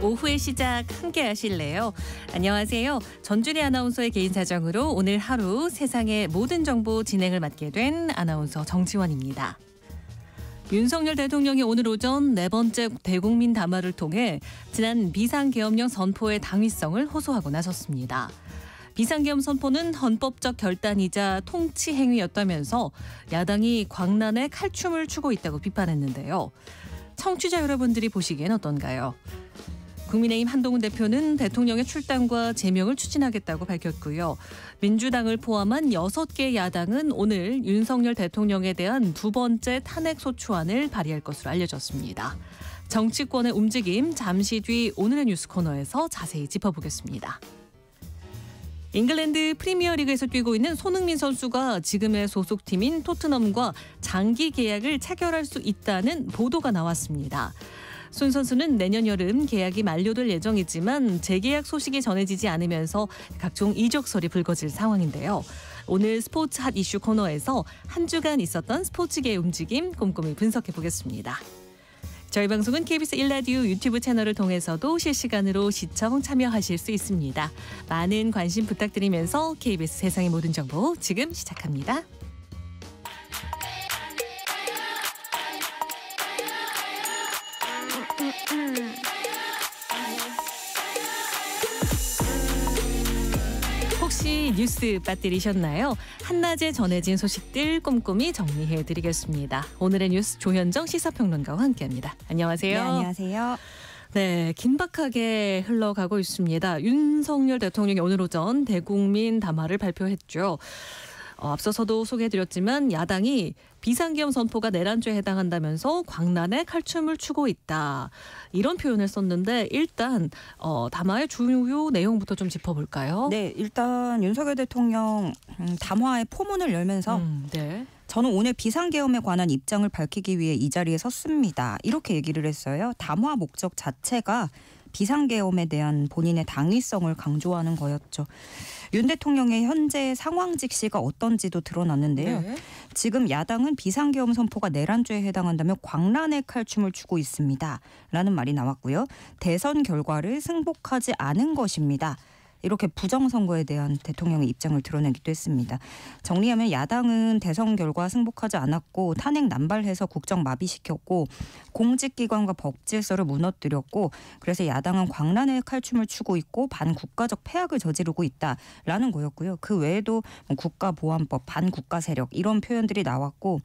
오후의 시작 함께 하실래요? 안녕하세요. 전준희 아나운서의 개인 사정으로 오늘 하루 세상의 모든 정보 진행을 맡게 된 아나운서 정지원입니다. 윤석열 대통령이 오늘 오전 네 번째 대국민 담화를 통해 지난 비상계엄령 선포의 당위성을 호소하고 나섰습니다. 비상계엄 선포는 헌법적 결단이자 통치 행위였다면서 야당이 광란에 칼춤을 추고 있다고 비판했는데요. 청취자 여러분들이 보시기엔 어떤가요? 국민의힘 한동훈 대표는 대통령의 출당과 제명을 추진하겠다고 밝혔고요. 민주당을 포함한 6개 야당은 오늘 윤석열 대통령에 대한 두 번째 탄핵소추안을 발의할 것으로 알려졌습니다. 정치권의 움직임 잠시 뒤 오늘의 뉴스 코너에서 자세히 짚어보겠습니다. 잉글랜드 프리미어리그에서 뛰고 있는 손흥민 선수가 지금의 소속팀인 토트넘과 장기 계약을 체결할 수 있다는 보도가 나왔습니다. 손 선수는 내년 여름 계약이 만료될 예정이지만 재계약 소식이 전해지지 않으면서 각종 이적설이 불거질 상황인데요. 오늘 스포츠 핫 이슈 코너에서 한 주간 있었던 스포츠계의 움직임 꼼꼼히 분석해 보겠습니다. 저희 방송은 KBS 1라디오 유튜브 채널을 통해서도 실시간으로 시청 참여하실 수 있습니다. 많은 관심 부탁드리면서 KBS 세상의 모든 정보 지금 시작합니다. 혹시 뉴스 빠뜨리셨나요? 한낮에 전해진 소식들 꼼꼼히 정리해드리겠습니다. 오늘의 뉴스 조현정 시사평론가와 함께합니다. 안녕하세요. 네, 안녕하세요. 네, 긴박하게 흘러가고 있습니다. 윤석열 대통령이 오늘 오전 대국민 담화를 발표했죠. 앞서서도 소개해드렸지만 야당이 비상계엄 선포가 내란죄에 해당한다면서 광란에 칼춤을 추고 있다. 이런 표현을 썼는데 일단 담화의 주요 내용부터 좀 짚어볼까요? 네, 일단 윤석열 대통령 담화의 포문을 열면서 네. 저는 오늘 비상계엄에 관한 입장을 밝히기 위해 이 자리에 섰습니다. 이렇게 얘기를 했어요. 담화 목적 자체가 비상계엄에 대한 본인의 당위성을 강조하는 거였죠. 윤 대통령의 현재 상황 직시가 어떤지도 드러났는데요. 네. 지금 야당은 비상계엄 선포가 내란죄에 해당한다며 광란의 칼춤을 추고 있습니다. 라는 말이 나왔고요. 대선 결과를 승복하지 않은 것입니다. 이렇게 부정선거에 대한 대통령의 입장을 드러내기도 했습니다. 정리하면 야당은 대선 결과 승복하지 않았고 탄핵 남발해서 국정 마비시켰고 공직기관과 법질서를 무너뜨렸고 그래서 야당은 광란의 칼춤을 추고 있고 반국가적 패악을 저지르고 있다라는 거였고요. 그 외에도 국가보안법, 반국가 세력 이런 표현들이 나왔고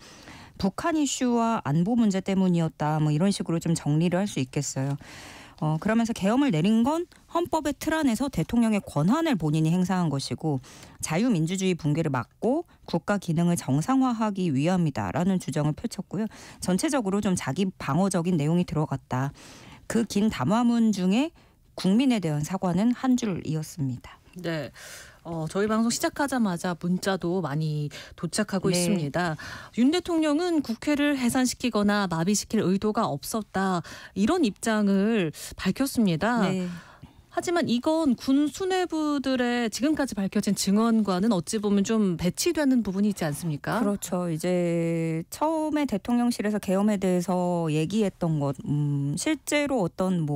북한 이슈와 안보 문제 때문이었다 이런 식으로 좀 정리를 할 수 있겠어요. 그러면서 계엄을 내린 건 헌법의 틀 안에서 대통령의 권한을 본인이 행사한 것이고 자유민주주의 붕괴를 막고 국가 기능을 정상화하기 위함이다라는 주장을 펼쳤고요. 전체적으로 좀 자기 방어적인 내용이 들어갔다. 그 긴 담화문 중에 국민에 대한 사과는 한 줄이었습니다. 네. 저희 방송 시작하자마자 문자도 많이 도착하고 네. 있습니다. 윤 대통령은 국회를 해산시키거나 마비시킬 의도가 없었다. 이런 입장을 밝혔습니다. 네. 하지만 이건 군 수뇌부들의 지금까지 밝혀진 증언과는 어찌 보면 좀 배치되는 부분이 있지 않습니까? 그렇죠. 이제 처음에 대통령실에서 계엄에 대해서 얘기했던 것, 실제로 어떤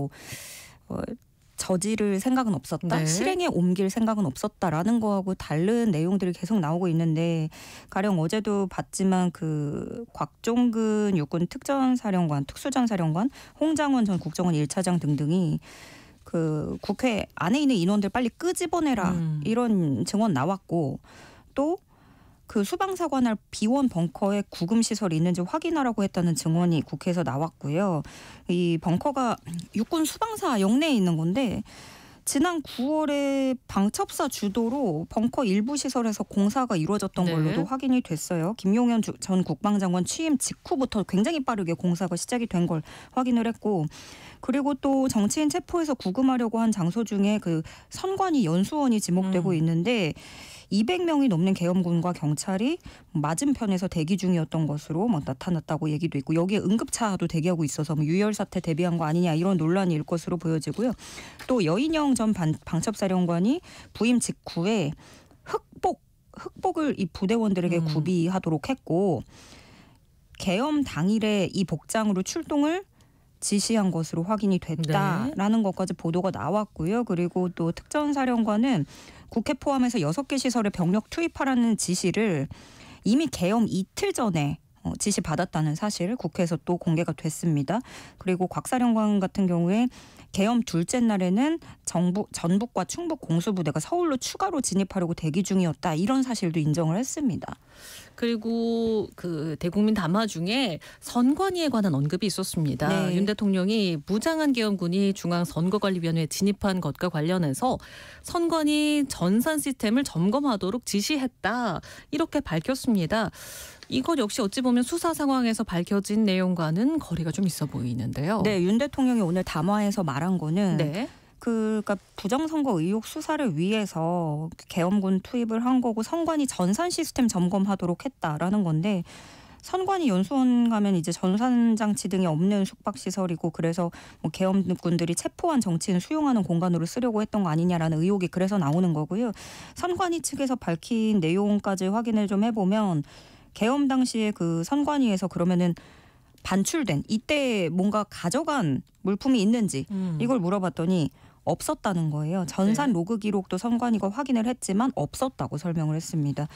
저지를 생각은 없었다. 네. 실행에 옮길 생각은 없었다라는 거하고 다른 내용들이 계속 나오고 있는데 가령 어제도 봤지만 그 곽종근 육군 특전사령관, 특수전사령관, 홍장원 전 국정원 1차장 등등이 그 국회 안에 있는 인원들 빨리 끄집어내라 이런 증언 나왔고 또 그 수방사관할 비원 벙커에 구금 시설이 있는지 확인하라고 했다는 증언이 국회에서 나왔고요. 이 벙커가 육군 수방사 영내에 있는 건데 지난 9월에 방첩사 주도로 벙커 일부 시설에서 공사가 이루어졌던 네. 걸로도 확인이 됐어요. 김용현 전 국방장관 취임 직후부터 굉장히 빠르게 공사가 시작이 된 걸 확인을 했고 그리고 또 정치인 체포해서 구금하려고 한 장소 중에 그 선관위 연수원이 지목되고 있는데 200명이 넘는 계엄군과 경찰이 맞은편에서 대기 중이었던 것으로 나타났다고 얘기도 있고 여기에 응급차도 대기하고 있어서 유혈 사태 대비한 거 아니냐 이런 논란이 일 것으로 보여지고요. 또 여인영 전 방첩사령관이 부임 직후에 흑복을 이 부대원들에게 구비하도록 했고 계엄 당일에 이 복장으로 출동을 지시한 것으로 확인이 됐다라는 것까지 보도가 나왔고요. 그리고 또 특전사령관은 국회 포함해서 6개 시설에 병력 투입하라는 지시를 이미 계엄 이틀 전에 지시받았다는 사실 국회에서 또 공개가 됐습니다. 그리고 곽 사령관 같은 경우에 계엄 둘째 날에는 전북과 충북 공수부대가 서울로 추가로 진입하려고 대기 중이었다. 이런 사실도 인정을 했습니다. 그리고 그 대국민 담화 중에 선관위에 관한 언급이 있었습니다. 네. 윤 대통령이 무장한 계엄군이 중앙선거관리위원회에 진입한 것과 관련해서 선관위 전산 시스템을 점검하도록 지시했다. 이렇게 밝혔습니다. 이것 역시 어찌 보면 수사 상황에서 밝혀진 내용과는 거리가 좀 있어 보이는데요. 네, 윤 대통령이 오늘 담화에서 말한 거는 네. 그러니까 부정선거 의혹 수사를 위해서 계엄군 투입을 한 거고 선관위 전산 시스템 점검하도록 했다라는 건데 선관위 연수원 가면 이제 전산 장치 등이 없는 숙박시설이고 그래서 뭐 계엄군들이 체포한 정치인 수용하는 공간으로 쓰려고 했던 거 아니냐라는 의혹이 그래서 나오는 거고요. 선관위 측에서 밝힌 내용까지 확인을 좀 해보면 계엄 당시에 그 선관위에서 그러면은 반출된 이때 뭔가 가져간 물품이 있는지 이걸 물어봤더니 없었다는 거예요. 전산 로그 기록도 선관위가 확인을 했지만 없었다고 설명을 했습니다.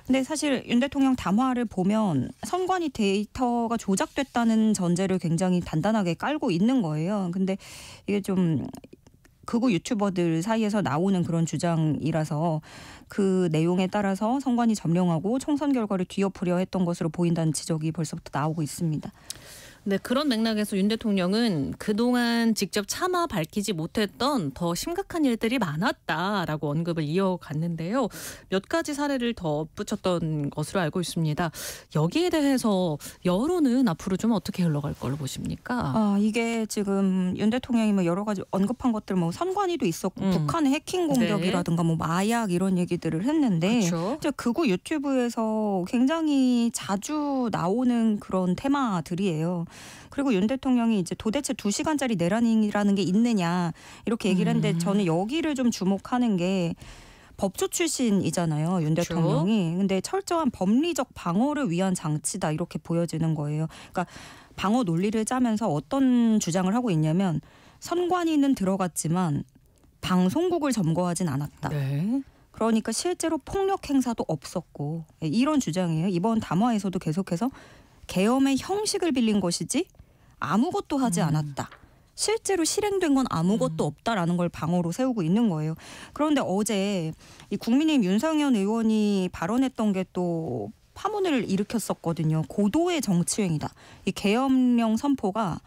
근데 사실 윤 대통령 담화를 보면 선관위 데이터가 조작됐다는 전제를 굉장히 단단하게 깔고 있는 거예요. 근데 이게 좀 극우 유튜버들 사이에서 나오는 그런 주장이라서 그 내용에 따라서 선관위 점령하고 총선 결과를 뒤엎으려 했던 것으로 보인다는 지적이 벌써부터 나오고 있습니다. 네, 그런 맥락에서 윤 대통령은 그동안 직접 차마 밝히지 못했던 더 심각한 일들이 많았다라고 언급을 이어갔는데요. 몇 가지 사례를 덧붙였던 것으로 알고 있습니다. 여기에 대해서 여론은 앞으로 좀 어떻게 흘러갈 걸로 보십니까? 이게 지금 윤 대통령이 뭐 여러 가지 언급한 것들 뭐 선관위도 있었고 북한의 해킹 공격이라든가 뭐 마약 이런 얘기들을 했는데 그렇죠. 이제 극우 유튜브에서 굉장히 자주 나오는 그런 테마들이에요. 그리고 윤 대통령이 이제 도대체 2시간짜리 내란이라는 게 있느냐 이렇게 얘기를 했는데 저는 여기를 좀 주목하는 게 법조 출신이잖아요. 윤 그렇죠. 대통령이. 근데 철저한 법리적 방어를 위한 장치다 이렇게 보여지는 거예요. 그러니까 방어 논리를 짜면서 어떤 주장을 하고 있냐면 선관위는 들어갔지만 방송국을 점거하진 않았다. 네. 그러니까 실제로 폭력 행사도 없었고 이런 주장이에요. 이번 담화에서도 계속해서 계엄의 형식을 빌린 것이지 아무것도 하지 않았다. 실제로 실행된 건 아무것도 없다라는 걸 방어로 세우고 있는 거예요. 그런데 어제 이 국민의힘 윤상현 의원이 발언했던 게 또 파문을 일으켰었거든요. 고도의 정치행위다. 이 계엄령 선포가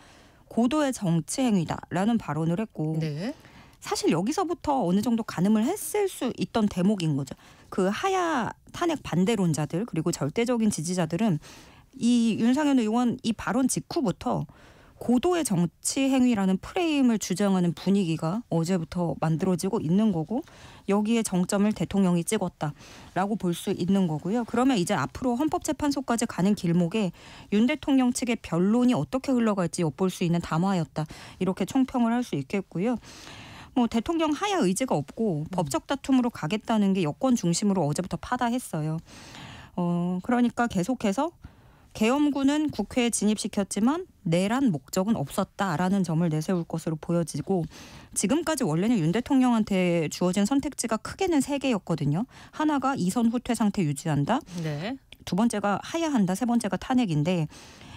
고도의 정치행위다라는 발언을 했고 네. 사실 여기서부터 어느 정도 가늠을 했을 수 있던 대목인 거죠. 그 하야 탄핵 반대론자들 그리고 절대적인 지지자들은 이 윤상현 의원 이 발언 직후부터 고도의 정치 행위라는 프레임을 주장하는 분위기가 어제부터 만들어지고 있는 거고 여기에 정점을 대통령이 찍었다라고 볼 수 있는 거고요. 그러면 이제 앞으로 헌법재판소까지 가는 길목에 윤 대통령 측의 변론이 어떻게 흘러갈지 엿볼 수 있는 담화였다. 이렇게 총평을 할 수 있겠고요. 뭐 대통령 하야 의지가 없고 법적 다툼으로 가겠다는 게 여권 중심으로 어제부터 파다했어요. 그러니까 계속해서 계엄군은 국회에 진입시켰지만 내란 목적은 없었다라는 점을 내세울 것으로 보여지고 지금까지 원래는 윤 대통령한테 주어진 선택지가 크게는 3개였거든요. 하나가 이선 후퇴 상태 유지한다. 네. 두 번째가 하야한다. 세 번째가 탄핵인데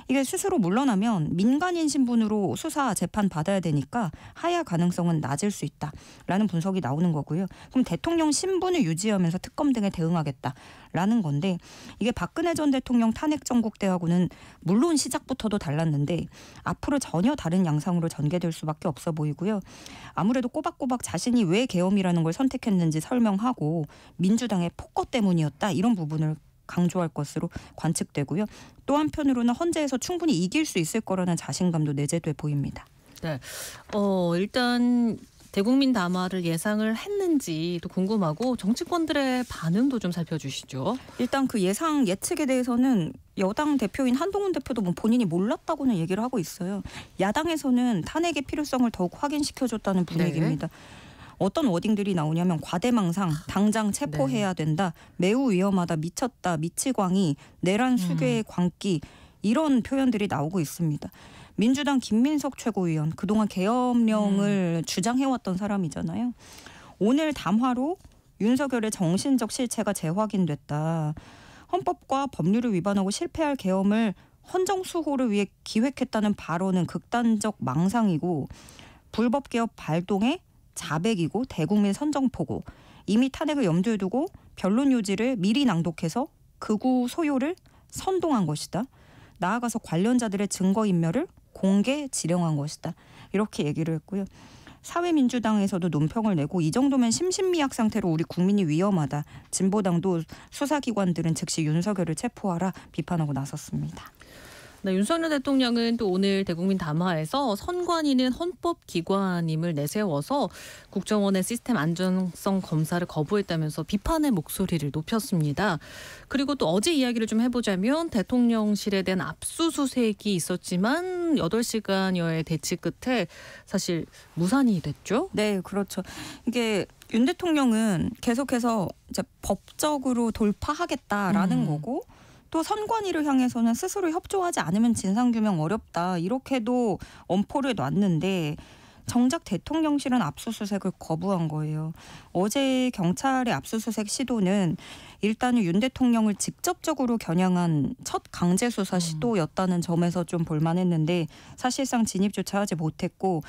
이게 스스로 물러나면 민간인 신분으로 수사 재판 받아야 되니까 하야 가능성은 낮을 수 있다라는 분석이 나오는 거고요. 그럼 대통령 신분을 유지하면서 특검 등에 대응하겠다라는 건데 이게 박근혜 전 대통령 탄핵 정국 때하고는 물론 시작부터도 달랐는데 앞으로 전혀 다른 양상으로 전개될 수밖에 없어 보이고요. 아무래도 꼬박꼬박 자신이 왜 계엄이라는 걸 선택했는지 설명하고 민주당의 폭거 때문이었다 이런 부분을 강조할 것으로 관측되고요. 또 한편으로는 헌재에서 충분히 이길 수 있을 거라는 자신감도 내재돼 보입니다. 네. 일단 대국민 담화를 예상을 했는지도 궁금하고 정치권들의 반응도 좀 살펴주시죠. 일단 그 예측에 대해서는 여당 대표인 한동훈 대표도 뭐 본인이 몰랐다고는 얘기를 하고 있어요. 야당에서는 탄핵의 필요성을 더욱 확인시켜줬다는 분위기입니다. 네. 어떤 워딩들이 나오냐면 과대망상, 당장 체포해야 된다, 매우 위험하다, 미쳤다, 미치광이, 내란 수괴의 광기 이런 표현들이 나오고 있습니다. 민주당 김민석 최고위원 그동안 계엄령을 주장해왔던 사람이잖아요. 오늘 담화로 윤석열의 정신적 실체가 재확인됐다. 헌법과 법률을 위반하고 실패할 계엄을 헌정수호를 위해 기획했다는 발언은 극단적 망상이고 불법 개혁 발동의 자백이고 대국민 선정포고 이미 탄핵을 염두에 두고 변론 요지를 미리 낭독해서 극우 소요를 선동한 것이다. 나아가서 관련자들의 증거인멸을 공개 지령한 것이다. 이렇게 얘기를 했고요. 사회민주당에서도 논평을 내고 이 정도면 심신미약 상태로 우리 국민이 위험하다. 진보당도 수사기관들은 즉시 윤석열을 체포하라 비판하고 나섰습니다. 네, 윤석열 대통령은 또 오늘 대국민 담화에서 선관위는 헌법기관임을 내세워서 국정원의 시스템 안전성 검사를 거부했다면서 비판의 목소리를 높였습니다. 그리고 또 어제 이야기를 좀 해보자면 대통령실에 대한 압수수색이 있었지만 8시간여의 대치 끝에 사실 무산이 됐죠? 네, 그렇죠. 이게 윤 대통령은 계속해서 이제 법적으로 돌파하겠다라는 거고 또 선관위를 향해서는 스스로 협조하지 않으면 진상규명 어렵다. 이렇게도 엄포를 놨는데 정작 대통령실은 압수수색을 거부한 거예요. 어제 경찰의 압수수색 시도는 일단은 윤 대통령을 직접적으로 겨냥한 첫 강제수사 시도였다는 점에서 좀 볼만했는데 사실상 진입조차 하지 못했고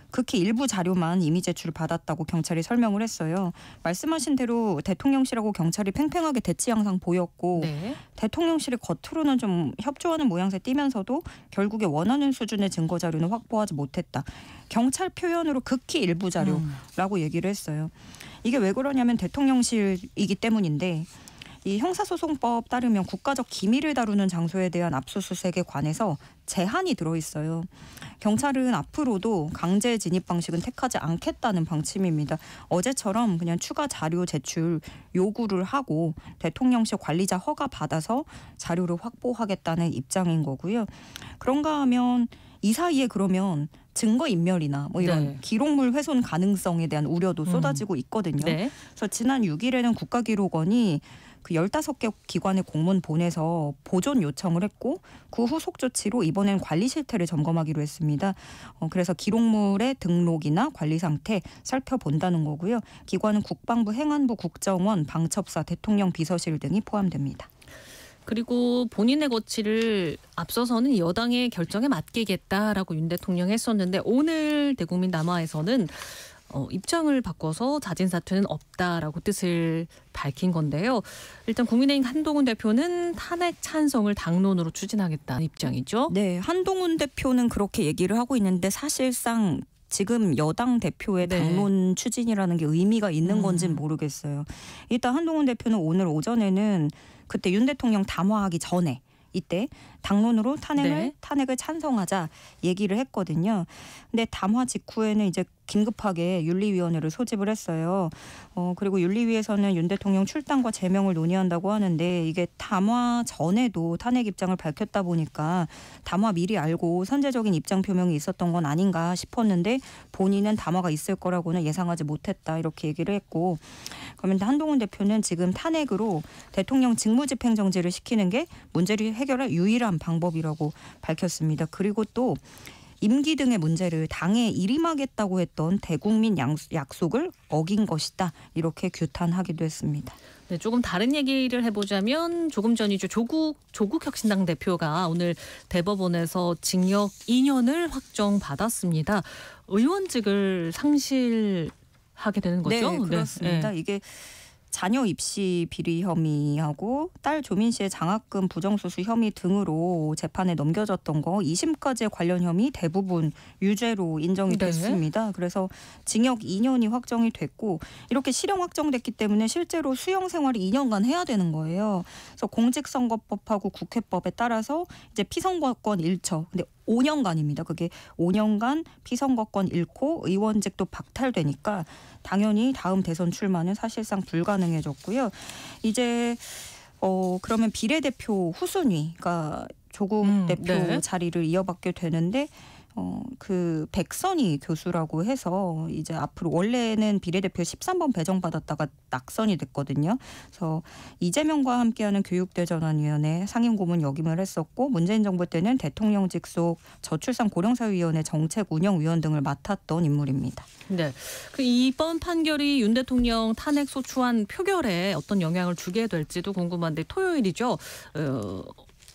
극히 일부 자료만 이미 제출받았다고 경찰이 설명을 했어요. 말씀하신 대로 대통령실하고 경찰이 팽팽하게 대치 양상 보였고 네. 대통령실이 겉으로는 좀 협조하는 모양새 띠면서도 결국에 원하는 수준의 증거 자료는 확보하지 못했다. 경찰 표현으로 극히 일부 자료라고 얘기를 했어요. 이게 왜 그러냐면 대통령실이기 때문인데 이 형사소송법 따르면 국가적 기밀을 다루는 장소에 대한 압수수색에 관해서 제한이 들어있어요. 경찰은 앞으로도 강제 진입 방식은 택하지 않겠다는 방침입니다. 어제처럼 그냥 추가 자료 제출 요구를 하고 대통령실 관리자 허가 받아서 자료를 확보하겠다는 입장인 거고요. 그런가 하면 이 사이에 그러면 증거인멸이나 뭐 이런 네. 기록물 훼손 가능성에 대한 우려도 쏟아지고 있거든요. 네. 그래서 지난 6일에는 국가기록원이 그 15개 기관의 공문 보내서 보존 요청을 했고 그 후속 조치로 이번엔 관리 실태를 점검하기로 했습니다. 그래서 기록물의 등록이나 관리 상태 살펴본다는 거고요. 기관은 국방부, 행안부, 국정원, 방첩사, 대통령 비서실 등이 포함됩니다. 그리고 본인의 거취를 앞서서는 여당의 결정에 맡기겠다라고 윤 대통령이 했었는데 오늘 대국민 담화에서는 입장을 바꿔서 자진 사퇴는 없다라고 뜻을 밝힌 건데요. 일단 국민의힘 한동훈 대표는 탄핵 찬성을 당론으로 추진하겠다는 입장이죠. 네, 한동훈 대표는 그렇게 얘기를 하고 있는데 사실상 지금 여당 대표의 네. 당론 추진이라는 게 의미가 있는 건지는 모르겠어요. 일단 한동훈 대표는 오늘 오전에는 그때 윤 대통령 담화하기 전에 이때 당론으로 탄핵을 찬성하자 얘기를 했거든요. 근데 담화 직후에는 이제 긴급하게 윤리위원회를 소집을 했어요. 그리고 윤리위에서는 윤 대통령 출당과 제명을 논의한다고 하는데 이게 담화 전에도 탄핵 입장을 밝혔다 보니까 담화 미리 알고 선제적인 입장 표명이 있었던 건 아닌가 싶었는데 본인은 담화가 있을 거라고는 예상하지 못했다 이렇게 얘기를 했고 그러면 한동훈 대표는 지금 탄핵으로 대통령 직무집행정지를 시키는 게 문제를 해결할 유일한 방법이라고 밝혔습니다. 그리고 또 임기 등의 문제를 당에 일임하겠다고 했던 대국민 약속을 어긴 것이다. 이렇게 규탄하기도 했습니다. 네, 조금 다른 얘기를 해보자면 조금 전이죠. 조국 혁신당 대표가 오늘 대법원에서 징역 2년을 확정받았습니다. 의원직을 상실하게 되는 거죠? 네, 그렇습니다. 네. 이게 자녀 입시 비리 혐의하고 딸 조민 씨의 장학금 부정수수 혐의 등으로 재판에 넘겨졌던 거 2심까지의 관련 혐의 대부분 유죄로 인정이 됐습니다. 그래서 징역 2년이 확정이 됐고 이렇게 실형 확정됐기 때문에 실제로 수용 생활을 2년간 해야 되는 거예요. 그래서 공직선거법하고 국회법에 따라서 이제 피선거권 1처. 근데 5년간입니다. 그게 5년간 피선거권 잃고 의원직도 박탈되니까 당연히 다음 대선 출마는 사실상 불가능해졌고요. 이제 그러면 비례대표 후순위가 조국 대표 자리를 이어받게 되는데 그 백선희 교수라고 해서 이제 앞으로 원래는 비례대표 13번 배정받았다가 낙선이 됐거든요. 그래서 이재명과 함께하는 교육대전환위원회 상임고문 역임을 했었고 문재인 정부 때는 대통령직 속 저출산 고령사회위원회 정책운영위원 등을 맡았던 인물입니다. 네, 그 이번 판결이 윤 대통령 탄핵 소추안 표결에 어떤 영향을 주게 될지도 궁금한데 토요일이죠.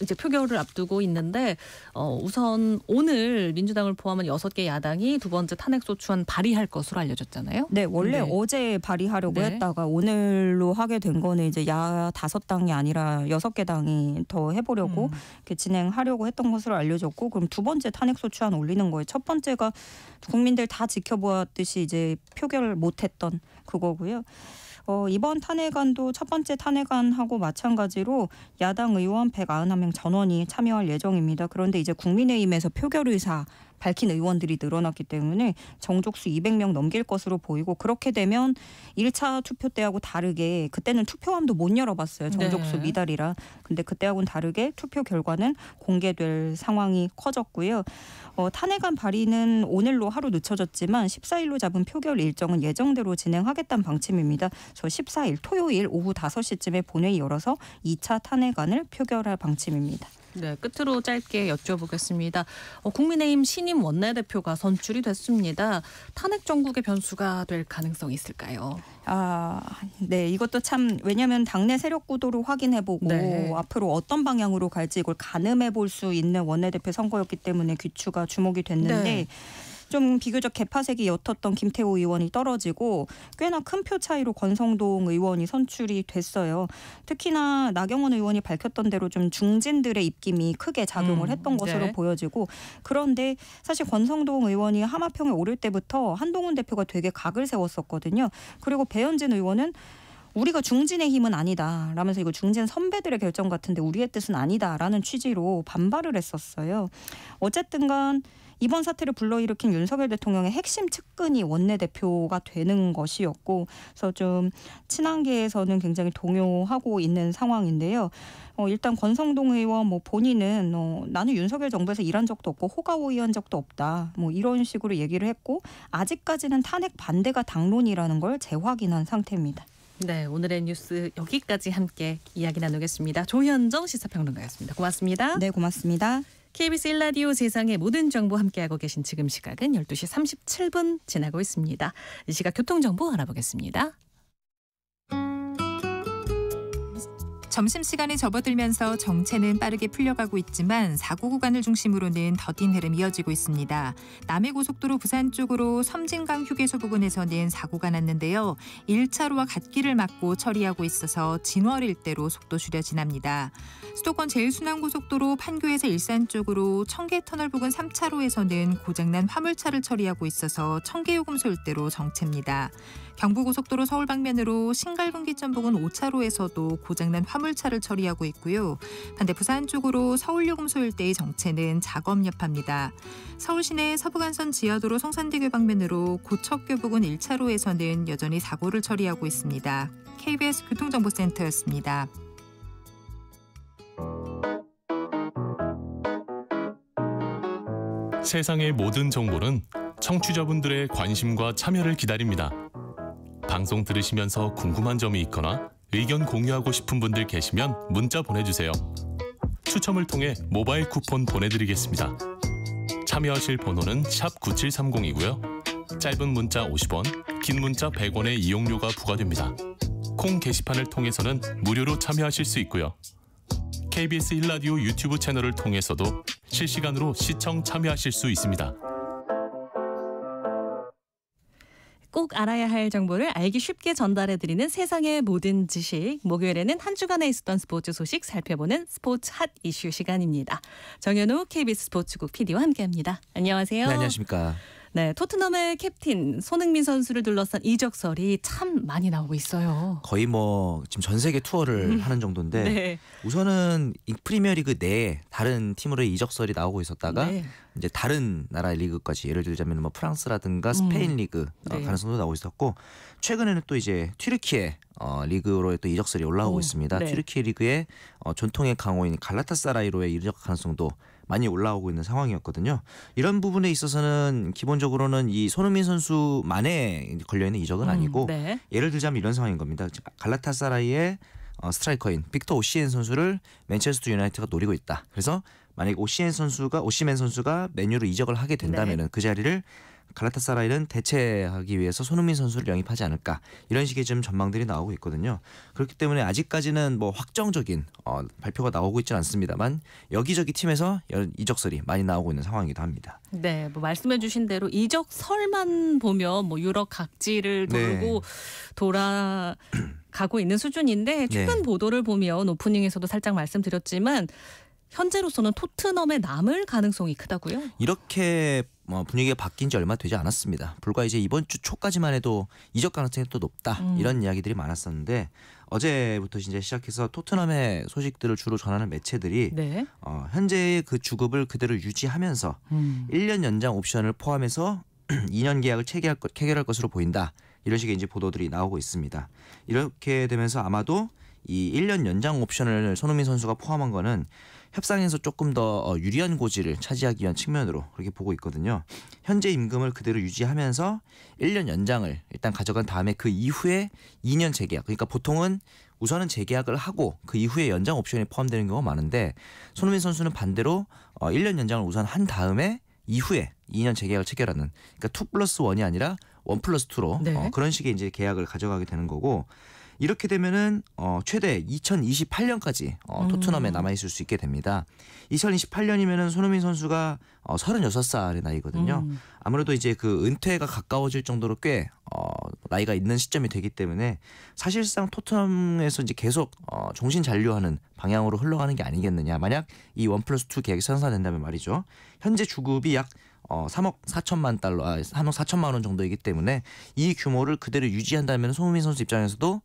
이제 표결을 앞두고 있는데 우선 오늘 민주당을 포함한 6개 야당이 두 번째 탄핵소추안 발의할 것으로 알려졌잖아요. 네, 원래 어제 발의하려고 했다가 오늘로 하게 된 거는 이제 야 5당이 아니라 6개 당이 더 해보려고 이렇게 진행하려고 했던 것으로 알려졌고 그럼 두 번째 탄핵소추안 올리는 거예요. 첫 번째가 국민들 다 지켜보았듯이 이제 표결을 못했던 그거고요. 이번 탄핵안도 첫 번째 탄핵안하고 마찬가지로 야당 의원 191명 전원이 참여할 예정입니다. 그런데 이제 국민의힘에서 표결 의사 밝힌 의원들이 늘어났기 때문에 정족수 200명 넘길 것으로 보이고 그렇게 되면 1차 투표 때하고 다르게 그때는 투표함도 못 열어봤어요. 정족수 미달이라. 근데 그때하고는 다르게 투표 결과는 공개될 상황이 커졌고요. 탄핵안 발의는 오늘로 하루 늦춰졌지만 14일로 잡은 표결 일정은 예정대로 진행하겠다는 방침입니다. 저 14일 토요일 오후 5시쯤에 본회의 열어서 2차 탄핵안을 표결할 방침입니다. 네, 끝으로 짧게 여쭤보겠습니다. 국민의힘 신임 원내대표가 선출이 됐습니다. 탄핵 정국의 변수가 될 가능성이 있을까요? 네, 이것도 참 왜냐하면 당내 세력 구도를 확인해보고 앞으로 어떤 방향으로 갈지 이걸 가늠해볼 수 있는 원내대표 선거였기 때문에 귀추가 주목이 됐는데 좀 비교적 개파색이 옅었던 김태호 의원이 떨어지고 꽤나 큰 표 차이로 권성동 의원이 선출이 됐어요. 특히나 나경원 의원이 밝혔던 대로 좀 중진들의 입김이 크게 작용을 했던 것으로 보여지고 그런데 사실 권성동 의원이 하마평에 오를 때부터 한동훈 대표가 되게 각을 세웠었거든요. 그리고 배현진 의원은 우리가 중진의 힘은 아니다 라면서 이거 중진 선배들의 결정 같은데 우리의 뜻은 아니다라는 취지로 반발을 했었어요. 어쨌든 간 이번 사태를 불러일으킨 윤석열 대통령의 핵심 측근이 원내대표가 되는 것이었고 그래서 좀 친한계에서는 굉장히 동요하고 있는 상황인데요. 일단 권성동 의원 본인은 나는 윤석열 정부에서 일한 적도 없고 호가호위한 적도 없다. 이런 식으로 얘기를 했고 아직까지는 탄핵 반대가 당론이라는 걸 재확인한 상태입니다. 네, 오늘의 뉴스 여기까지 함께 이야기 나누겠습니다. 조현정 시사평론가였습니다. 고맙습니다. 네, 고맙습니다. KBS 1라디오 세상의 모든 정보 함께하고 계신 지금 시각은 12시 37분 지나고 있습니다. 이 시각 교통정보 알아보겠습니다. 점심시간에 접어들면서 정체는 빠르게 풀려가고 있지만 사고 구간을 중심으로는 더딘 흐름이 이어지고 있습니다. 남해고속도로 부산 쪽으로 섬진강 휴게소 부근에서는 사고가 났는데요. 1차로와 갓길을 막고 처리하고 있어서 진월 일대로 속도 줄여 지납니다. 수도권 제일순환고속도로 판교에서 일산 쪽으로 청계터널 부근 3차로에서는 고장난 화물차를 처리하고 있어서 청계요금소 일대로 정체입니다. 경부고속도로 서울 방면으로 신갈분기점 부근 5차로에서도 고장난 화물차를 처리하고 있고요. 반대 부산 쪽으로 서울요금소 일대의 정체는 작업 여파입니다. 서울 시내 서부간선 지하도로 성산대교 방면으로 고척교 부근 1차로에서는 여전히 사고를 처리하고 있습니다. KBS 교통정보센터였습니다. 세상의 모든 정보는 청취자분들의 관심과 참여를 기다립니다. 방송 들으시면서 궁금한 점이 있거나 의견 공유하고 싶은 분들 계시면 문자 보내주세요. 추첨을 통해 모바일 쿠폰 보내드리겠습니다. 참여하실 번호는 샵 9730이고요. 짧은 문자 50원, 긴 문자 100원의 이용료가 부과됩니다. 콩 게시판을 통해서는 무료로 참여하실 수 있고요. KBS 1라디오 유튜브 채널을 통해서도 실시간으로 시청 참여하실 수 있습니다. 꼭 알아야 할 정보를 알기 쉽게 전달해드리는 세상의 모든 지식. 목요일에는 한 주간에 있었던 스포츠 소식 살펴보는 스포츠 핫 이슈 시간입니다. 정현우 KBS 스포츠국 PD와 함께합니다. 안녕하세요. 네, 안녕하십니까. 네, 토트넘의 캡틴 손흥민 선수를 둘러싼 이적설이 참 많이 나오고 있어요. 거의 지금 전 세계 투어를 하는 정도인데 우선은 이 프리미어리그 내에 다른 팀으로의 이적설이 나오고 있었다가 이제 다른 나라의 리그까지 예를 들자면 프랑스라든가 스페인 리그 가능성도 나오고 있었고 최근에는 또 이제 튀르키예 리그로의 또 이적설이 올라오고 있습니다. 튀르키예 리그의 전통의 강호인 갈라타사라이로의 이적 가능성도 많이 올라오고 있는 상황이었거든요. 이런 부분에 있어서는 기본적으로는 이 손흥민 선수만에 걸려있는 이적은 아니고 네. 예를 들자면 이런 상황인 겁니다. 갈라타사라이의 스트라이커인 빅터 오시멘 선수를 맨체스터 유나이티드가 노리고 있다. 그래서 만약 오시멘 선수가 맨유로 이적을 하게 된다면은 그 자리를 갈라타사라이는 대체하기 위해서 손흥민 선수를 영입하지 않을까 이런 식의 좀 전망들이 나오고 있거든요. 그렇기 때문에 아직까지는 뭐 확정적인 발표가 나오고 있지는 않습니다만 여기저기 팀에서 이적설이 많이 나오고 있는 상황이기도 합니다. 네, 뭐 말씀해주신 대로 이적설만 보면 뭐 유럽 각지를 돌고 돌아가고 있는 수준인데 최근 보도를 보면 오프닝에서도 살짝 말씀드렸지만 현재로서는 토트넘에 남을 가능성이 크다고요? 이렇게 분위기가 바뀐 지 얼마 되지 않았습니다. 불과 이제 이번 주 초까지만 해도 이적 가능성이 또 높다 이런 이야기들이 많았었는데 어제부터 이제 시작해서 토트넘의 소식들을 주로 전하는 매체들이 현재의 그 주급을 그대로 유지하면서 1년 연장 옵션을 포함해서 2년 계약을 체결할 것으로 보인다. 이런 식의 이제 보도들이 나오고 있습니다. 이렇게 되면서 아마도 이 1년 연장 옵션을 손흥민 선수가 포함한 거는 협상에서 조금 더 유리한 고지를 차지하기 위한 측면으로 그렇게 보고 있거든요. 현재 임금을 그대로 유지하면서 1년 연장을 일단 가져간 다음에 그 이후에 2년 재계약. 그러니까 보통은 우선은 재계약을 하고 그 이후에 연장 옵션이 포함되는 경우가 많은데 손흥민 선수는 반대로 1년 연장을 우선 한 다음에 이후에 2년 재계약을 체결하는 그러니까 2+1이 아니라 1+2로 그런 식의 이제 계약을 가져가게 되는 거고 이렇게 되면은 최대 2028년까지 토트넘에 남아 있을 수 있게 됩니다. 2028년이면은 손흥민 선수가 36살의 나이거든요. 아무래도 이제 그 은퇴가 가까워질 정도로 꽤 나이가 있는 시점이 되기 때문에 사실상 토트넘에서 이제 계속 종신 잔류하는 방향으로 흘러가는 게 아니겠느냐. 만약 이 1+2 계약이 성사된다면 말이죠. 현재 주급이 약 3억 4천만 달러, 3억 4천만 원 정도이기 때문에 이 규모를 그대로 유지한다면 손흥민 선수 입장에서도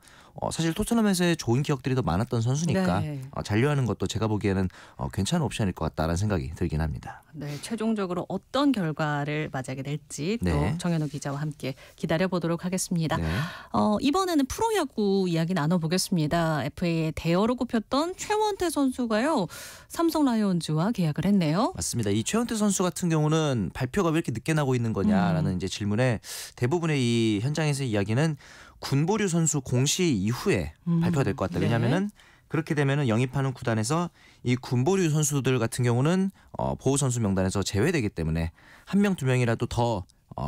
사실 토트넘에서의 좋은 기억들이 더 많았던 선수니까 잔류하는 것도 제가 보기에는 괜찮은 옵션일 것 같다라는 생각이 들긴 합니다. 네, 최종적으로 어떤 결과를 맞이하게 될지 또 정현우 기자와 함께 기다려보도록 하겠습니다. 이번에는 프로야구 이야기 나눠보겠습니다. FA의 대어로 꼽혔던 최원태 선수가요. 삼성 라이온즈와 계약을 했네요. 맞습니다. 이 최원태 선수 같은 경우는 발표가 왜 이렇게 늦게 나고 있는 거냐라는 이제 질문에 대부분의 이 현장에서의 이야기는 군보류 선수 공시 이후에 발표가 될 것 같다. 왜냐하면은 그렇게 되면은 영입하는 구단에서 이 군보류 선수들 같은 경우는 보호 선수 명단에서 제외되기 때문에 한 명 두 명이라도 더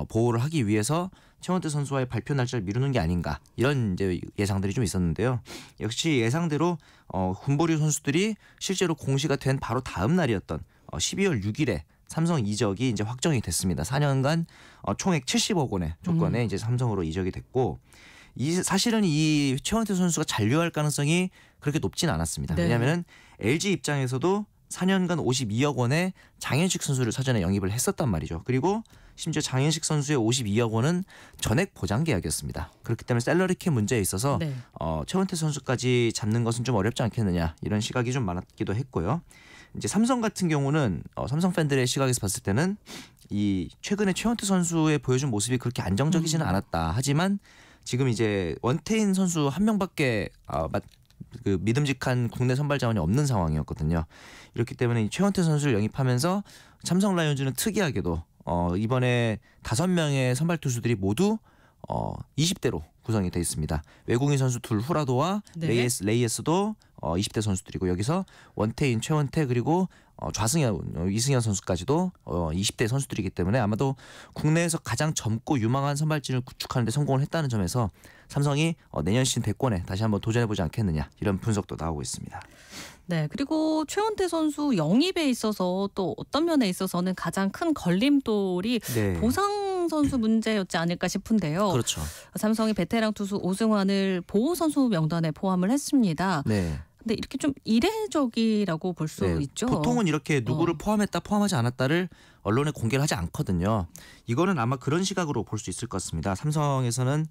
보호를 하기 위해서 최원태 선수와의 발표 날짜를 미루는 게 아닌가 이런 이제 예상들이 좀 있었는데요. 역시 예상대로 군보류 선수들이 실제로 공시가 된 바로 다음 날이었던 12월 6일에 삼성 이적이 이제 확정이 됐습니다. 4년간 총액 70억 원의 조건에 이제 삼성으로 이적이 됐고 사실은 이 최원태 선수가 잔류할 가능성이 그렇게 높진 않았습니다. 왜냐하면 LG 입장에서도 4년간 52억 원의 장현식 선수를 사전에 영입을 했었단 말이죠. 그리고 심지어 장현식 선수의 52억 원은 전액 보장 계약이었습니다. 그렇기 때문에 셀러리캡 문제에 있어서 최원태 선수까지 잡는 것은 좀 어렵지 않겠느냐 이런 시각이 좀 많았기도 했고요. 이제 삼성 같은 경우는 삼성 팬들의 시각에서 봤을 때는 이 최근에 최원태 선수의 보여준 모습이 그렇게 안정적이지는 않았다. 하지만 지금 이제 원태인 선수 한 명밖에 그 믿음직한 국내 선발 자원이 없는 상황이었거든요. 이렇기 때문에 이 최원태 선수를 영입하면서 삼성 라이온즈는 특이하게도 이번에 5명의 선발 투수들이 모두 20대로 구성이 되어 있습니다. 외국인 선수 둘 후라도와 레이에스도 20대 선수들이고 여기서 원태인, 최원태 그리고 좌승현, 이승현 선수까지도 20대 선수들이기 때문에 아마도 국내에서 가장 젊고 유망한 선발진을 구축하는 데 성공을 했다는 점에서 삼성이 내년 시즌 대권에 다시 한번 도전해보지 않겠느냐 이런 분석도 나오고 있습니다. 네, 그리고 최원태 선수 영입에 있어서 또 어떤 면에 있어서는 가장 큰 걸림돌이 보상 선수 문제였지 않을까 싶은데요. 그렇죠. 삼성이 베테랑 투수 오승환을 보호 선수 명단에 포함을 했습니다. 근데 이렇게 좀 이례적이라고 볼 수 있죠. 보통은 이렇게 누구를 포함했다 포함하지 않았다를 언론에 공개를 하지 않거든요. 이거는 아마 그런 시각으로 볼 수 있을 것 같습니다. 삼성에서는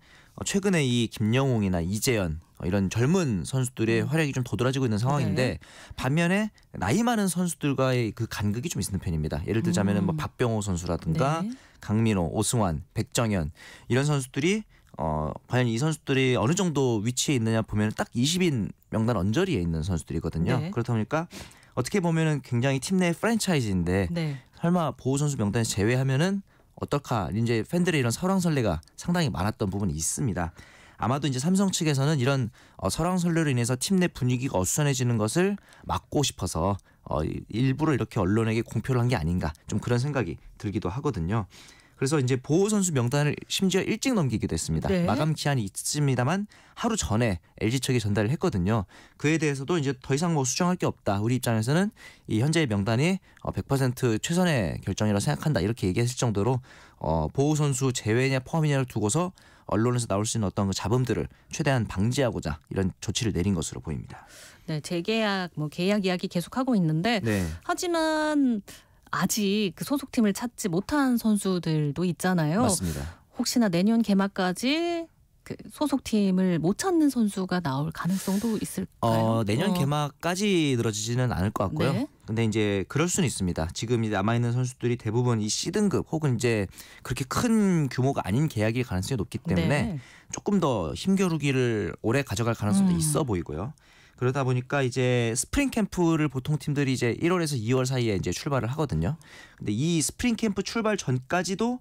최근에 이 김영웅이나 이재현 이런 젊은 선수들의 활약이 좀 도드라지고 있는 상황인데 반면에 나이 많은 선수들과의 그 간극이 좀 있는 편입니다. 예를 들자면은 뭐 박병호 선수라든가 강민호, 오승환, 백정현 이런 선수들이 과연 이 선수들이 어느 정도 위치에 있느냐 보면 딱 20인 명단 언저리에 있는 선수들이거든요. 그렇다 보니까 어떻게 보면은 굉장히 팀 내 프랜차이즈인데 네. 설마 보호 선수 명단에서 제외하면은 어떨까? 이제 팬들의 이런 설왕설래가 상당히 많았던 부분이 있습니다. 아마도 이제 삼성 측에서는 이런 설왕설래로 인해서 팀 내 분위기가 어수선해지는 것을 막고 싶어서 일부러 이렇게 언론에게 공표를 한 게 아닌가 좀 그런 생각이 들기도 하거든요. 그래서 이제 보호 선수 명단을 심지어 일찍 넘기기도 했습니다. 네. 마감 기한이 있습니다만 하루 전에 LG 측에 전달을 했거든요. 그에 대해서도 이제 더 이상 뭐 수정할 게 없다. 우리 입장에서는 이 현재의 명단이 100% 최선의 결정이라고 생각한다. 이렇게 얘기했을 정도로 보호 선수 제외냐 포함이냐를 두고서 언론에서 나올 수 있는 어떤 잡음들을 최대한 방지하고자 이런 조치를 내린 것으로 보입니다. 네, 재계약, 계약 이야기 계속하고 있는데 네. 하지만 아직 그 소속팀을 찾지 못한 선수들도 있잖아요. 맞습니다. 혹시나 내년 개막까지 그 소속팀을 못 찾는 선수가 나올 가능성도 있을까요? 내년 개막까지 늘어지지는 않을 것 같고요. 네. 근데 이제 그럴 수는 있습니다. 지금 남아 있는 선수들이 대부분 이 C등급 혹은 이제 그렇게 큰 규모가 아닌 계약일 가능성이 높기 때문에 네. 조금 더 힘겨루기를 오래 가져갈 가능성도 있어 보이고요. 그러다 보니까 이제 스프링 캠프를 보통 팀들이 이제 1월에서 2월 사이에 이제 출발을 하거든요. 근데 이 스프링 캠프 출발 전까지도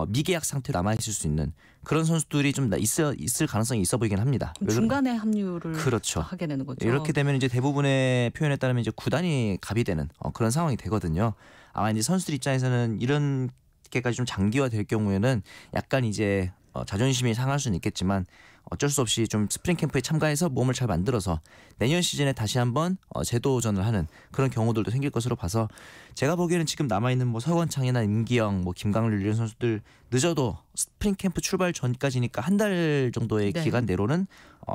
미계약 상태로 남아 있을 수 있는 그런 선수들이 좀 있을 가능성이 있어 보이긴 합니다. 중간에 합류를 그렇죠. 하게 되는 거죠. 이렇게 되면 이제 대부분의 표현에 따르면 이제 구단이 갑이 되는 그런 상황이 되거든요. 아마 이제 선수들 입장에서는 이런 게까지 좀 장기화될 경우에는 약간 이제 자존심이 상할 수는 있겠지만 어쩔 수 없이 좀 스프링 캠프에 참가해서 몸을 잘 만들어서 내년 시즌에 다시 한번 재도전을 하는 그런 경우들도 생길 것으로 봐서 제가 보기에는 지금 남아 있는 서건창이나 임기영, 김강률 이런 선수들 늦어도 스프링 캠프 출발 전까지니까 한 달 정도의 네. 기간 내로는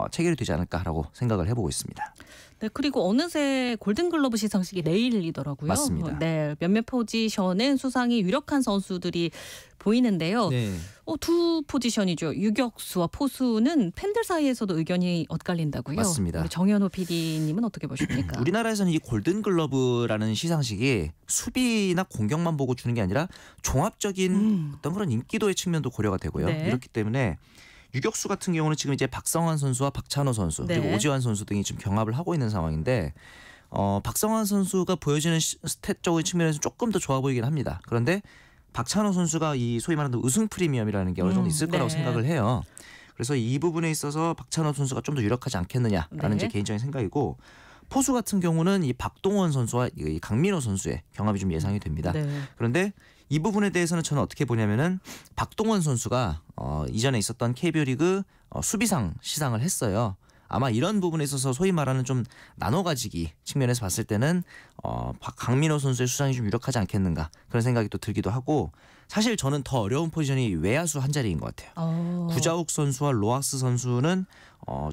체결이 되지 않을까라고 생각을 해보고 있습니다. 네, 그리고 어느새 골든글러브 시상식이 내일이더라고요. 맞습니다. 네, 몇몇 포지션은 수상이 유력한 선수들이 보이는데요. 네. 두 포지션이죠. 유격수와 포수는 팬들 사이에서도 의견이 엇갈린다고요. 맞습니다. 우리 정현호 PD님은 어떻게 보십니까? 우리나라에서는 이 골든글러브라는 시상식이 수비나 공격만 보고 주는 게 아니라 종합적인 어떤 그런 인기도의 측면도 고려가 되고요. 네. 이렇기 때문에 유격수 같은 경우는 지금 이제 박성환 선수와 박찬호 선수 네. 그리고 오지환 선수 등이 지금 경합을 하고 있는 상황인데 박성환 선수가 보여주는 스탯적인 측면에서 조금 더 좋아 보이긴 합니다. 그런데 박찬호 선수가 이 소위 말하는 우승 프리미엄이라는 게 어느 정도 있을 거라고 네. 생각을 해요. 그래서 이 부분에 있어서 박찬호 선수가 좀 더 유력하지 않겠느냐라는 네. 제 개인적인 생각이고 포수 같은 경우는 이 박동원 선수와 이 강민호 선수의 경합이 좀 예상이 됩니다. 네. 그런데 이 부분에 대해서는 저는 어떻게 보냐면은 박동원 선수가 이전에 있었던 KBO 리그 수비상 시상을 했어요. 아마 이런 부분에 있어서 소위 말하는 좀 나눠 가지기 측면에서 봤을 때는 강민호 선수의 수상이 좀 유력하지 않겠는가 그런 생각이 또 들기도 하고 사실 저는 더 어려운 포지션이 외야수 한 자리인 것 같아요. 구자욱 선수와 로하스 선수는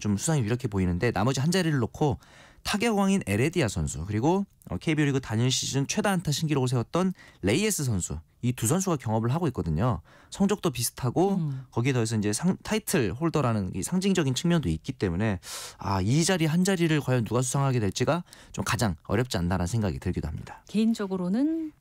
좀 수상이 유력해 보이는데 나머지 한 자리를 놓고 타격왕인 에레디아 선수 그리고 KBO 리그 단일 시즌 최다 안타 신기록을 세웠던 레이에스 선수 이 두 선수가 경합을 하고 있거든요. 성적도 비슷하고 거기에 더해서 이제 타이틀 홀더라는 이 상징적인 측면도 있기 때문에 이 자리 한 자리를 과연 누가 수상하게 될지가 좀 가장 어렵지 않나라는 생각이 들기도 합니다. 개인적으로는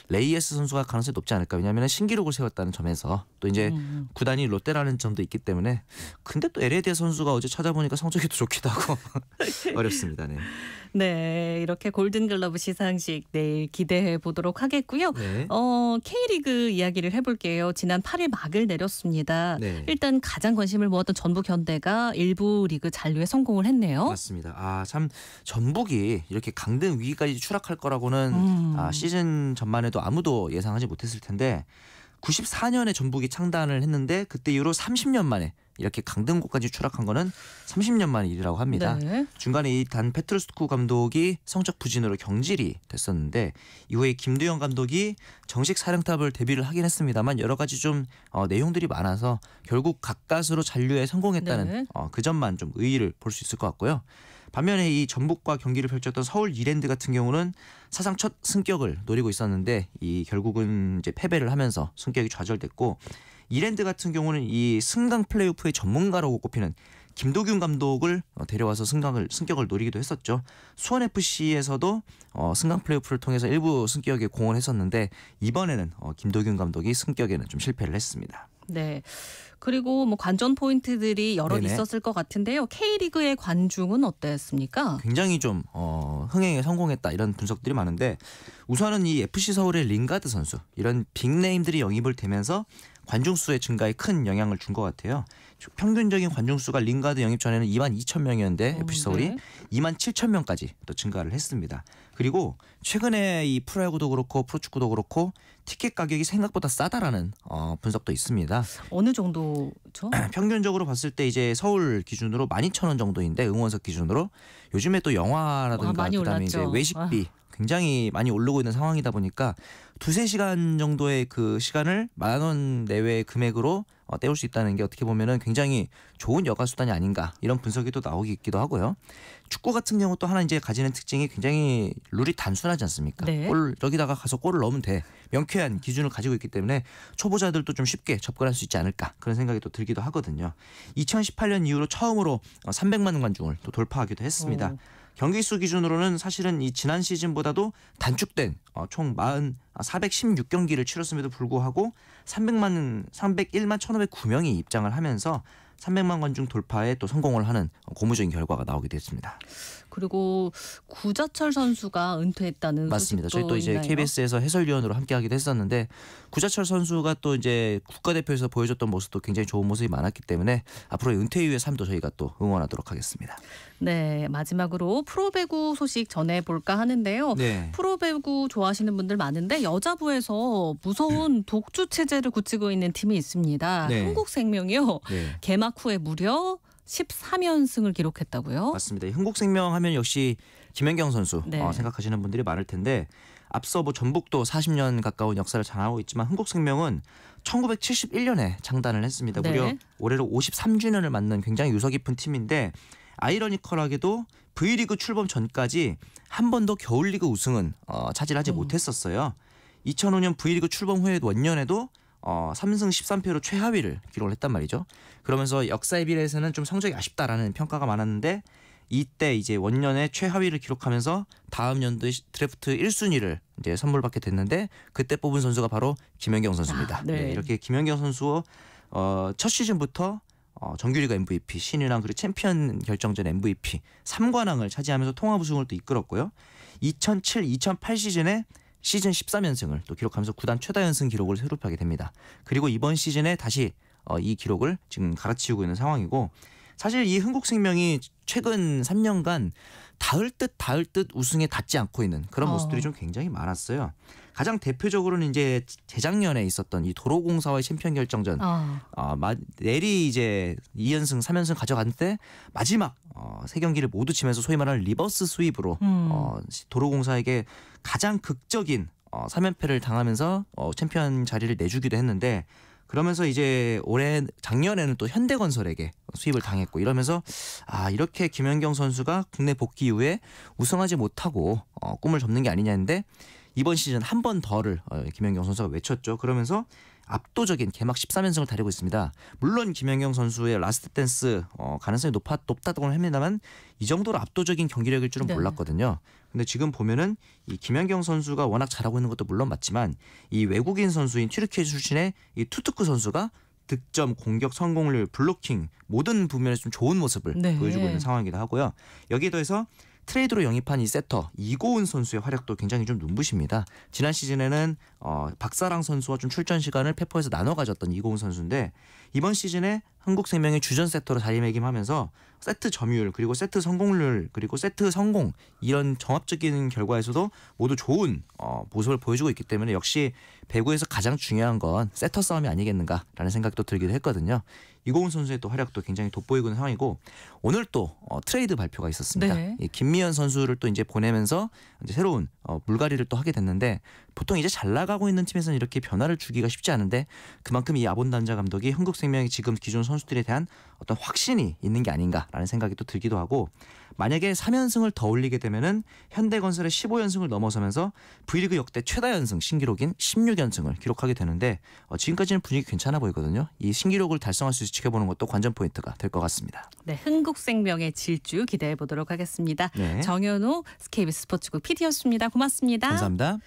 레이에스 선수가 가능성이 높지 않을까. 왜냐하면 신기록을 세웠다는 점에서 또 이제 구단이 롯데라는 점도 있기 때문에 근데 또 에레디아 선수가 어제 찾아보니까 성적이 더 좋기도 하고 어렵습니다. 네. 네, 이렇게 골든글러브 시상식 내일 기대해 보도록 하겠고요. 네. K리그 이야기를 해볼게요. 지난 8일 막을 내렸습니다. 네. 일단 가장 관심을 모았던 전북 현대가 일부 리그 잔류에 성공을 했네요. 맞습니다. 참 전북이 이렇게 강등 위기까지 추락할 거라고는 시즌 전만 해도 아무도 예상하지 못했을 텐데 94년에 전북이 창단을 했는데 그때 이후로 30년 만에 이렇게 강등고까지 추락한 거는 30년 만의 일이라고 합니다. 네. 중간에 이 단 페트루스쿠 감독이 성적 부진으로 경질이 됐었는데 이후에 김두영 감독이 정식 사령탑을 데뷔를 하긴 했습니다만 여러 가지 좀 내용들이 많아서 결국 가까스로 잔류에 성공했다는 네. 그 점만 좀 의의를 볼 수 있을 것 같고요. 반면에 이 전북과 경기를 펼쳤던 서울 이랜드 같은 경우는 사상 첫 승격을 노리고 있었는데 이 결국은 이제 패배를 하면서 승격이 좌절됐고 이랜드 같은 경우는 이 승강 플레이오프의 전문가라고 꼽히는 김도균 감독을 데려와서 승격을 노리기도 했었죠. 수원FC에서도 승강 플레이오프를 통해서 일부 승격에 공헌했었는데 이번에는 김도균 감독이 승격에는 좀 실패를 했습니다. 네. 그리고 뭐 관전 포인트들이 여러 네네. 있었을 것 같은데요. K리그의 관중은 어땠습니까? 굉장히 좀 흥행에 성공했다 이런 분석들이 많은데 우선은 이 FC 서울의 링가드 선수 이런 빅네임들이 영입을 되면서 관중 수의 증가에 큰 영향을 준 것 같아요. 평균적인 관중 수가 링가드 영입 전에는 22,000명이었는데 FC 서울이 네. 27,000명까지 또 증가를 했습니다. 그리고 최근에 이 프로야구도 그렇고 프로축구도 그렇고 티켓 가격이 생각보다 싸다라는 분석도 있습니다. 어느 정도죠? 평균적으로 봤을 때 이제 서울 기준으로 12,000원 정도인데 응원석 기준으로 요즘에 또 영화라든가 많이 그다음에 이제 올랐죠. 외식비 굉장히 많이 오르고 있는 상황이다 보니까 두세 시간 정도의 그 시간을 10,000원 내외의 금액으로 때울 수 있다는 게 어떻게 보면은 굉장히 좋은 여가 수단이 아닌가 이런 분석이 또 나오기도 하고요. 축구 같은 경우 또 하나 이제 가지는 특징이 굉장히 룰이 단순하지 않습니까? 네. 골 여기다가 가서 골을 넣으면 돼. 명쾌한 기준을 가지고 있기 때문에 초보자들도 좀 쉽게 접근할 수 있지 않을까 그런 생각이 또 들기도 하거든요. 2018년 이후로 처음으로 300만 관중을 또 돌파하기도 했습니다. 경기 수 기준으로는 사실은 이 지난 시즌보다도 단축된 총 416경기를 치렀음에도 불구하고 301만 1,509명이 입장을 하면서 300만 관중 돌파에 또 성공을 하는 고무적인 결과가 나오게 됐습니다. 그리고 구자철 선수가 은퇴했다는 맞습니다. 소식도 저희 또 이제 있나요? KBS에서 해설위원으로 함께하기도 했었는데 구자철 선수가 또 이제 국가대표에서 보여줬던 모습도 굉장히 좋은 모습이 많았기 때문에 앞으로의 은퇴 이후의 삶도 저희가 또 응원하도록 하겠습니다. 네, 마지막으로 프로배구 소식 전해볼까 하는데요. 네. 프로배구 좋아하시는 분들 많은데 여자부에서 무서운 독주 체제를 굳히고 있는 팀이 있습니다. 네. 흥국생명이요. 네. 개막 후에 무려 13연승을 기록했다고요? 맞습니다. 흥국생명 하면 역시 김연경 선수 네. 생각하시는 분들이 많을 텐데 앞서 뭐 전북도 40년 가까운 역사를 자랑하고 있지만 흥국생명은 1971년에 창단을 했습니다. 네. 무려 올해로 53주년을 맞는 굉장히 유서 깊은 팀인데 아이러니컬하게도 V리그 출범 전까지 한 번도 겨울리그 우승은 차지하지 못했었어요. 2005년 V리그 출범 후에 원년에도 3승 13패로 최하위를 기록을 했단 말이죠. 그러면서 역사에 비례해서는 좀 성적이 아쉽다라는 평가가 많았는데 이때 이제 원년에 최하위를 기록하면서 다음 연도 드래프트 1순위를 이제 선물받게 됐는데 그때 뽑은 선수가 바로 김연경 선수입니다. 네. 네, 이렇게 김연경 선수 첫 시즌부터 정규리그 MVP, 신인왕 그리고 챔피언 결정전 MVP 3관왕을 차지하면서 통합 우승을 또 이끌었고요. 2007-2008 시즌에 시즌 13연승을 또 기록하면서 구단 최다 연승 기록을 새롭게 하게 됩니다. 그리고 이번 시즌에 다시 이 기록을 지금 갈아치우고 있는 상황이고 사실 이 흥국생명이 최근 3년간 닿을 듯 우승에 닿지 않고 있는 그런 모습들이 좀 굉장히 많았어요. 가장 대표적으로는 이제 재작년에 있었던 이 도로공사와의 챔피언 결정전 내리 이제 2연승 3연승 가져간 때 마지막 세 경기를 모두 치면서 소위 말하는 리버스 스윕으로 도로공사에게 가장 극적인 3연패를 당하면서 챔피언 자리를 내주기도 했는데 그러면서 이제 작년에는 또 현대건설에게 수입을 당했고 이러면서 이렇게 김연경 선수가 국내 복귀 이후에 우승하지 못하고 꿈을 접는 게 아니냐 했는데 이번 시즌 한 번 더를 김연경 선수가 외쳤죠. 그러면서 압도적인 개막 13연승을 달리고 있습니다. 물론 김연경 선수의 라스트 댄스 가능성이 높다고는 합니다만 이 정도로 압도적인 경기력일 줄은 몰랐거든요. 근데 지금 보면은 이 김연경 선수가 워낙 잘하고 있는 것도 물론 맞지만 이 외국인 선수인 튀르키예 출신의 이 투투크 선수가 득점, 공격 성공률, 블로킹 모든 부분에서 좀 좋은 모습을 보여주고 있는 상황이기도 하고요. 여기에 더해서 트레이드로 영입한 이 세터 이고은 선수의 활약도 굉장히 좀 눈부십니다. 지난 시즌에는 박사랑 선수와 좀 출전 시간을 페퍼에서 나눠 가졌던 이고은 선수인데 이번 시즌에 흥국생명의 주전 세터로 자리매김하면서 세트 점유율 그리고 세트 성공률 그리고 세트 성공 이런 종합적인 결과에서도 모두 좋은 모습을 보여주고 있기 때문에 역시 배구에서 가장 중요한 건 세터 싸움이 아니겠는가라는 생각도 들기도 했거든요. 이고은 선수의 또 활약도 굉장히 돋보이고 있는 상황이고 오늘 또 트레이드 발표가 있었습니다. 네. 이 김미연 선수를 또 이제 보내면서 이제 새로운 물갈이를 또 하게 됐는데 보통 이제 잘 나가고 있는 팀에서는 이렇게 변화를 주기가 쉽지 않은데 그만큼 이 아본단자 감독이 흥국생명이 지금 기존 선수들에 대한 어떤 확신이 있는 게 아닌가라는 생각이 또 들기도 하고 만약에 3연승을 더 올리게 되면은 현대건설의 15연승을 넘어서면서 V리그 역대 최다 연승 신기록인 16연승을 기록하게 되는데 지금까지는 분위기 괜찮아 보이거든요. 이 신기록을 달성할 수 있을지 지켜보는 것도 관전 포인트가 될 것 같습니다. 네, 흥국생명의 질주 기대해 보도록 하겠습니다. 네. 정현우 KBS 스포츠국 PD였습니다. 고맙습니다. 감사합니다.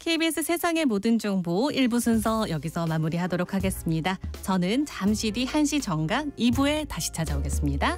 KBS 세상의 모든 정보 1부 순서 여기서 마무리하도록 하겠습니다. 저는 잠시 뒤 1시 정각 2부에 다시 찾아오겠습니다.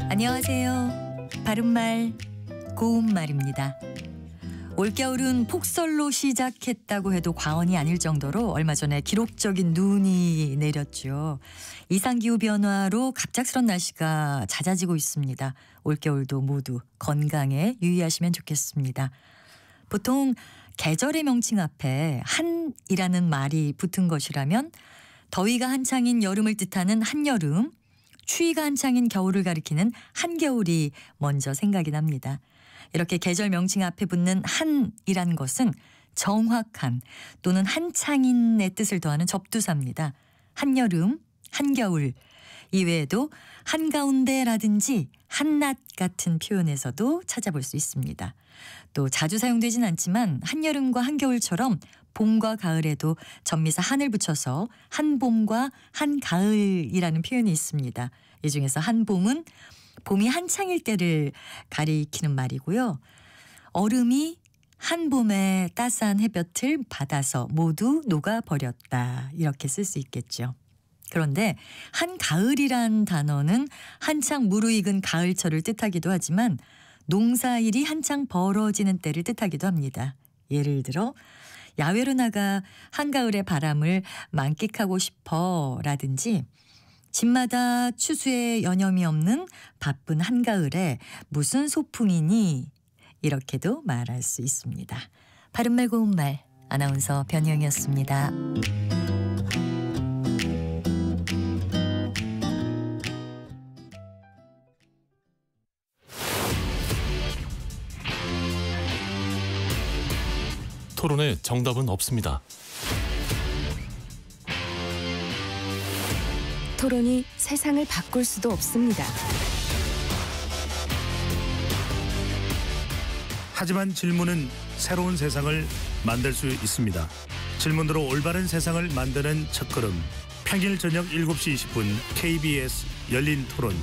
안녕하세요. 바른말 고운말입니다. 올겨울은 폭설로 시작했다고 해도 과언이 아닐 정도로 얼마 전에 기록적인 눈이 내렸죠. 이상기후 변화로 갑작스런 날씨가 잦아지고 있습니다. 올겨울도 모두 건강에 유의하시면 좋겠습니다. 보통 계절의 명칭 앞에 한이라는 말이 붙은 것이라면 더위가 한창인 여름을 뜻하는 한여름, 추위가 한창인 겨울을 가리키는 한겨울이 먼저 생각이 납니다. 이렇게 계절 명칭 앞에 붙는 한이란 것은 정확한 또는 한창인의 뜻을 더하는 접두사입니다. 한여름, 한겨울 이외에도 한가운데라든지 한낮 같은 표현에서도 찾아볼 수 있습니다. 또 자주 사용되진 않지만 한여름과 한겨울처럼 봄과 가을에도 전미사 한을 붙여서 한봄과 한가을이라는 표현이 있습니다. 이 중에서 한봄은 봄이 한창일 때를 가리키는 말이고요. 얼음이 한봄의 따스한 햇볕을 받아서 모두 녹아버렸다 이렇게 쓸 수 있겠죠. 그런데 한가을이란 단어는 한창 무르익은 가을철을 뜻하기도 하지만 농사일이 한창 벌어지는 때를 뜻하기도 합니다. 예를 들어 야외로 나가 한가을의 바람을 만끽하고 싶어 라든지 집마다 추수에 여념이 없는 바쁜 한가을에 무슨 소풍이니 이렇게도 말할 수 있습니다. 바른말 고운말 아나운서 변희영이었습니다. 토론에 정답은 없습니다. 토론이 세상을 바꿀 수도 없습니다. 하지만 질문은 새로운 세상을 만들 수 있습니다. 질문으로 올바른 세상을 만드는 첫걸음. 평일 저녁 7시 20분 KBS 열린 토론.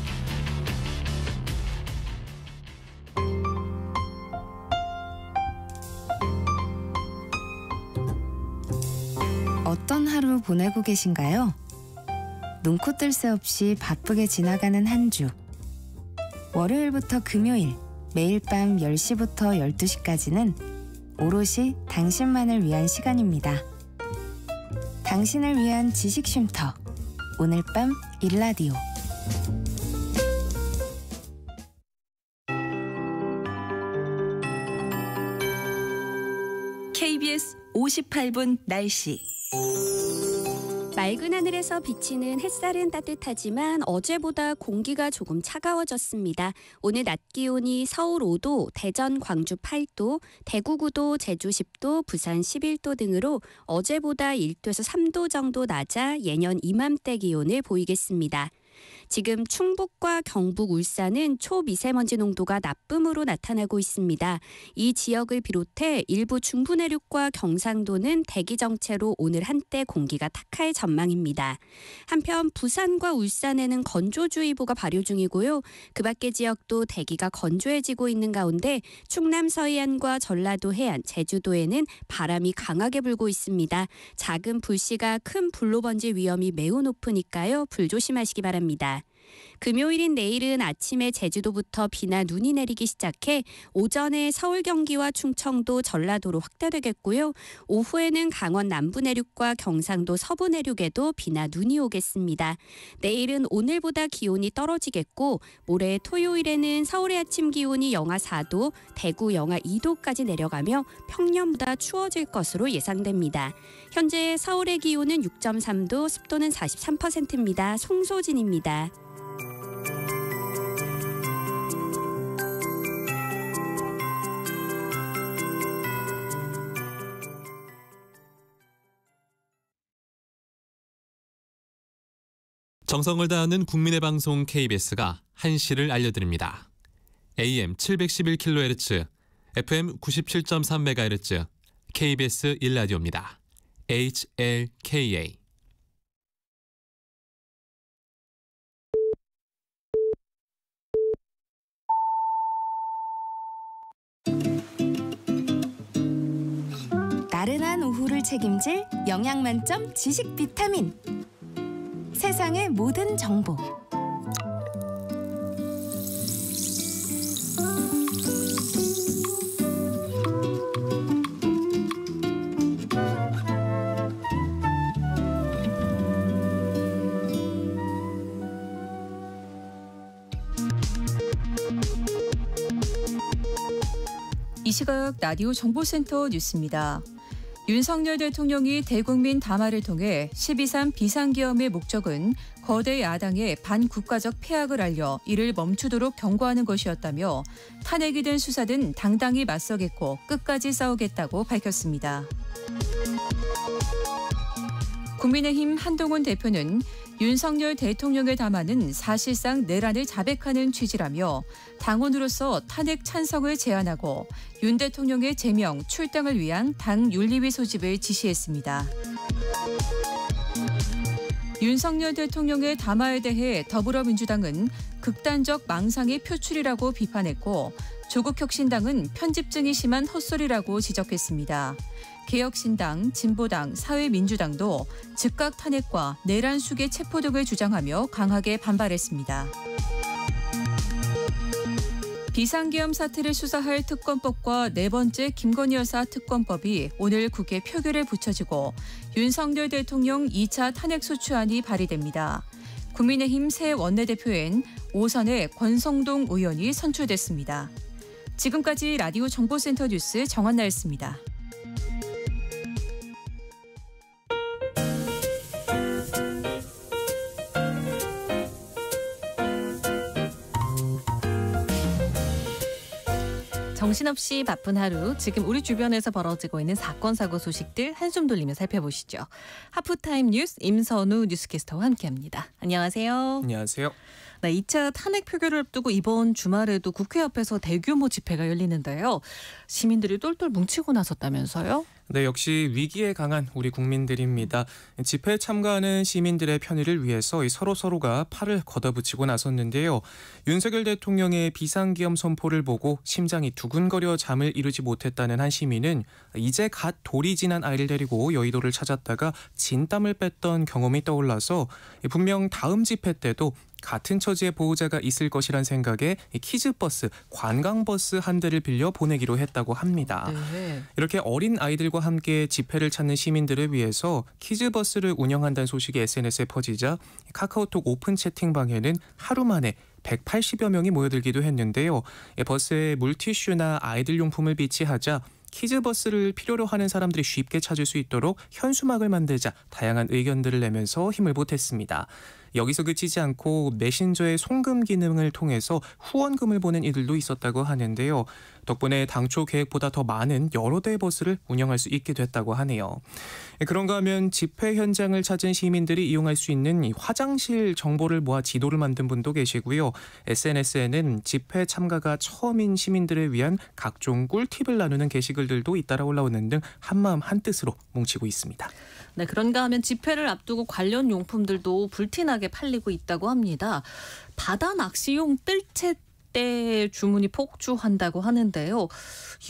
어떤 하루 보내고 계신가요? 눈코 뜰 새 없이 바쁘게 지나가는 한 주. 월요일부터 금요일, 매일 밤 10시부터 12시까지는 오롯이 당신만을 위한 시간입니다. 당신을 위한 지식 쉼터. 오늘 밤 일라디오. KBS 58분 날씨. 맑은 하늘에서 비치는 햇살은 따뜻하지만 어제보다 공기가 조금 차가워졌습니다. 오늘 낮 기온이 서울 5도, 대전, 광주 8도, 대구 9도, 제주 10도, 부산 11도 등으로 어제보다 1도에서 3도 정도 낮아 예년 이맘때 기온을 보이겠습니다. 지금 충북과 경북, 울산은 초미세먼지 농도가 나쁨으로 나타나고 있습니다. 이 지역을 비롯해 일부 중부 내륙과 경상도는 대기 정체로 오늘 한때 공기가 탁할 전망입니다. 한편 부산과 울산에는 건조주의보가 발효 중이고요. 그 밖의 지역도 대기가 건조해지고 있는 가운데 충남 서해안과 전라도 해안, 제주도에는 바람이 강하게 불고 있습니다. 작은 불씨가 큰 불로 번질 위험이 매우 높으니까요. 불조심하시기 바랍니다. 금요일인 내일은 아침에 제주도부터 비나 눈이 내리기 시작해 오전에 서울, 경기와 충청도, 전라도로 확대되겠고요. 오후에는 강원 남부 내륙과 경상도 서부 내륙에도 비나 눈이 오겠습니다. 내일은 오늘보다 기온이 떨어지겠고 모레 토요일에는 서울의 아침 기온이 영하 4도, 대구 영하 2도까지 내려가며 평년보다 추워질 것으로 예상됩니다. 현재 서울의 기온은 6.3도, 습도는 43%입니다. 송소진입니다. 정성을 다하는 국민의 방송 KBS가 한시를 알려드립니다. AM 711kHz, FM 97.3MHz, KBS 1라디오입니다. HLKA. 나른한 오후를 책임질 영양 만점 지식 비타민. 세상의 모든 정보. 이 시각 라디오 정보센터 뉴스입니다. 윤석열 대통령이 대국민 담화를 통해 12.3 비상계엄의 목적은 거대 야당의 반국가적 폐악을 알려 이를 멈추도록 경고하는 것이었다며 탄핵이든 수사든 당당히 맞서겠고 끝까지 싸우겠다고 밝혔습니다. 국민의힘 한동훈 대표는 윤석열 대통령의 담화는 사실상 내란을 자백하는 취지라며 당원으로서 탄핵 찬성을 제안하고 윤 대통령의 제명, 출당을 위한 당 윤리위 소집을 지시했습니다. 윤석열 대통령의 담화에 대해 더불어민주당은 극단적 망상의 표출이라고 비판했고 조국혁신당은 편집증이 심한 헛소리라고 지적했습니다. 개혁신당, 진보당, 사회민주당도 즉각 탄핵과 내란 수계 체포 등을 주장하며 강하게 반발했습니다. 비상계엄 사태를 수사할 특검법과 네 번째 김건희 여사 특검법이 오늘 국회 표결에 붙여지고 윤석열 대통령 2차 탄핵소추안이 발의됩니다. 국민의힘 새 원내대표엔 오선의 권성동 의원이 선출됐습니다. 지금까지 라디오 정보센터 뉴스 정한나였습니다. 정신없이 바쁜 하루, 지금 우리 주변에서 벌어지고 있는 사건, 사고 소식들 한숨 돌리며 살펴보시죠. 하프타임 뉴스 임선우 뉴스캐스터와 함께합니다. 안녕하세요. 안녕하세요. 네, 2차 탄핵 표결을 앞두고 이번 주말에도 국회 앞에서 대규모 집회가 열리는데요. 시민들이 똘똘 뭉치고 나섰다면서요? 네, 역시 위기에 강한 우리 국민들입니다. 집회에 참가하는 시민들의 편의를 위해서 서로가 팔을 걷어붙이고 나섰는데요. 윤석열 대통령의 비상계엄 선포를 보고 심장이 두근거려 잠을 이루지 못했다는 한 시민은 이제 갓 돌이 지난 아이를 데리고 여의도를 찾았다가 진땀을 뺐던 경험이 떠올라서 분명 다음 집회 때도 같은 처지의 보호자가 있을 것이란 생각에 키즈버스, 관광버스 한 대를 빌려 보내기로 했다고 합니다. 네. 이렇게 어린 아이들과 함께 집회를 찾는 시민들을 위해서 키즈버스를 운영한다는 소식이 SNS에 퍼지자 카카오톡 오픈 채팅방에는 하루 만에 180여 명이 모여들기도 했는데요. 버스에 물티슈나 아이들 용품을 비치하자 키즈버스를 필요로 하는 사람들이 쉽게 찾을 수 있도록 현수막을 만들자 다양한 의견들을 내면서 힘을 보탰습니다. 여기서 그치지 않고 메신저의 송금 기능을 통해서 후원금을 보낸 이들도 있었다고 하는데요. 덕분에 당초 계획보다 더 많은 여러 대의 버스를 운영할 수 있게 됐다고 하네요. 그런가 하면 집회 현장을 찾은 시민들이 이용할 수 있는 이 화장실 정보를 모아 지도를 만든 분도 계시고요. SNS에는 집회 참가가 처음인 시민들을 위한 각종 꿀팁을 나누는 게시글들도 잇따라 올라오는 등 한마음 한뜻으로 뭉치고 있습니다. 네, 그런가 하면 집회를 앞두고 관련 용품들도 불티나게 팔리고 있다고 합니다. 바다 낚시용 뜰채대 주문이 폭주한다고 하는데요.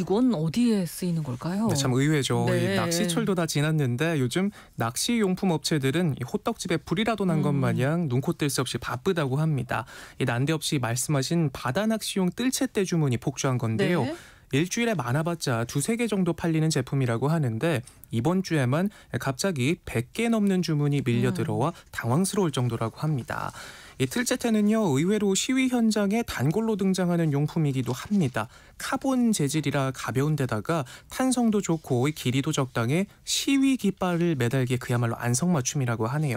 이건 어디에 쓰이는 걸까요? 네, 참 의외죠. 네. 이 낚시철도 다 지났는데 요즘 낚시용품 업체들은 이 호떡집에 불이라도 난 것 마냥 눈코 뜰 새 없이 바쁘다고 합니다. 이 난데없이 말씀하신 바다 낚시용 뜰채대 주문이 폭주한 건데요. 네. 일주일에 많아봤자 2-3개 정도 팔리는 제품이라고 하는데 이번 주에만 갑자기 100개 넘는 주문이 밀려 들어와 당황스러울 정도라고 합니다. 이 틀채테는요, 의외로 시위 현장에 단골로 등장하는 용품이기도 합니다. 카본 재질이라 가벼운 데다가 탄성도 좋고 길이도 적당해 시위 깃발을 매달기에 그야말로 안성맞춤이라고 하네요.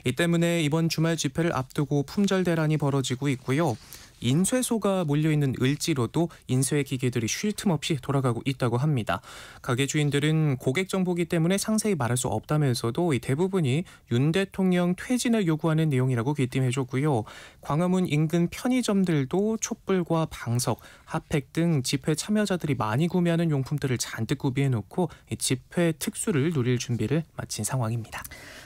이 때문에 이번 주말 집회를 앞두고 품절 대란이 벌어지고 있고요. 인쇄소가 몰려있는 을지로도 인쇄 기계들이 쉴 틈 없이 돌아가고 있다고 합니다. 가게 주인들은 고객 정보기 때문에 상세히 말할 수 없다면서도 이 대부분이 윤 대통령 퇴진을 요구하는 내용이라고 귀띔해줬고요. 광화문 인근 편의점들도 촛불과 방석, 핫팩 등 집회 참여자들이 많이 구매하는 용품들을 잔뜩 구비해놓고 집회 특수를 누릴 준비를 마친 상황입니다.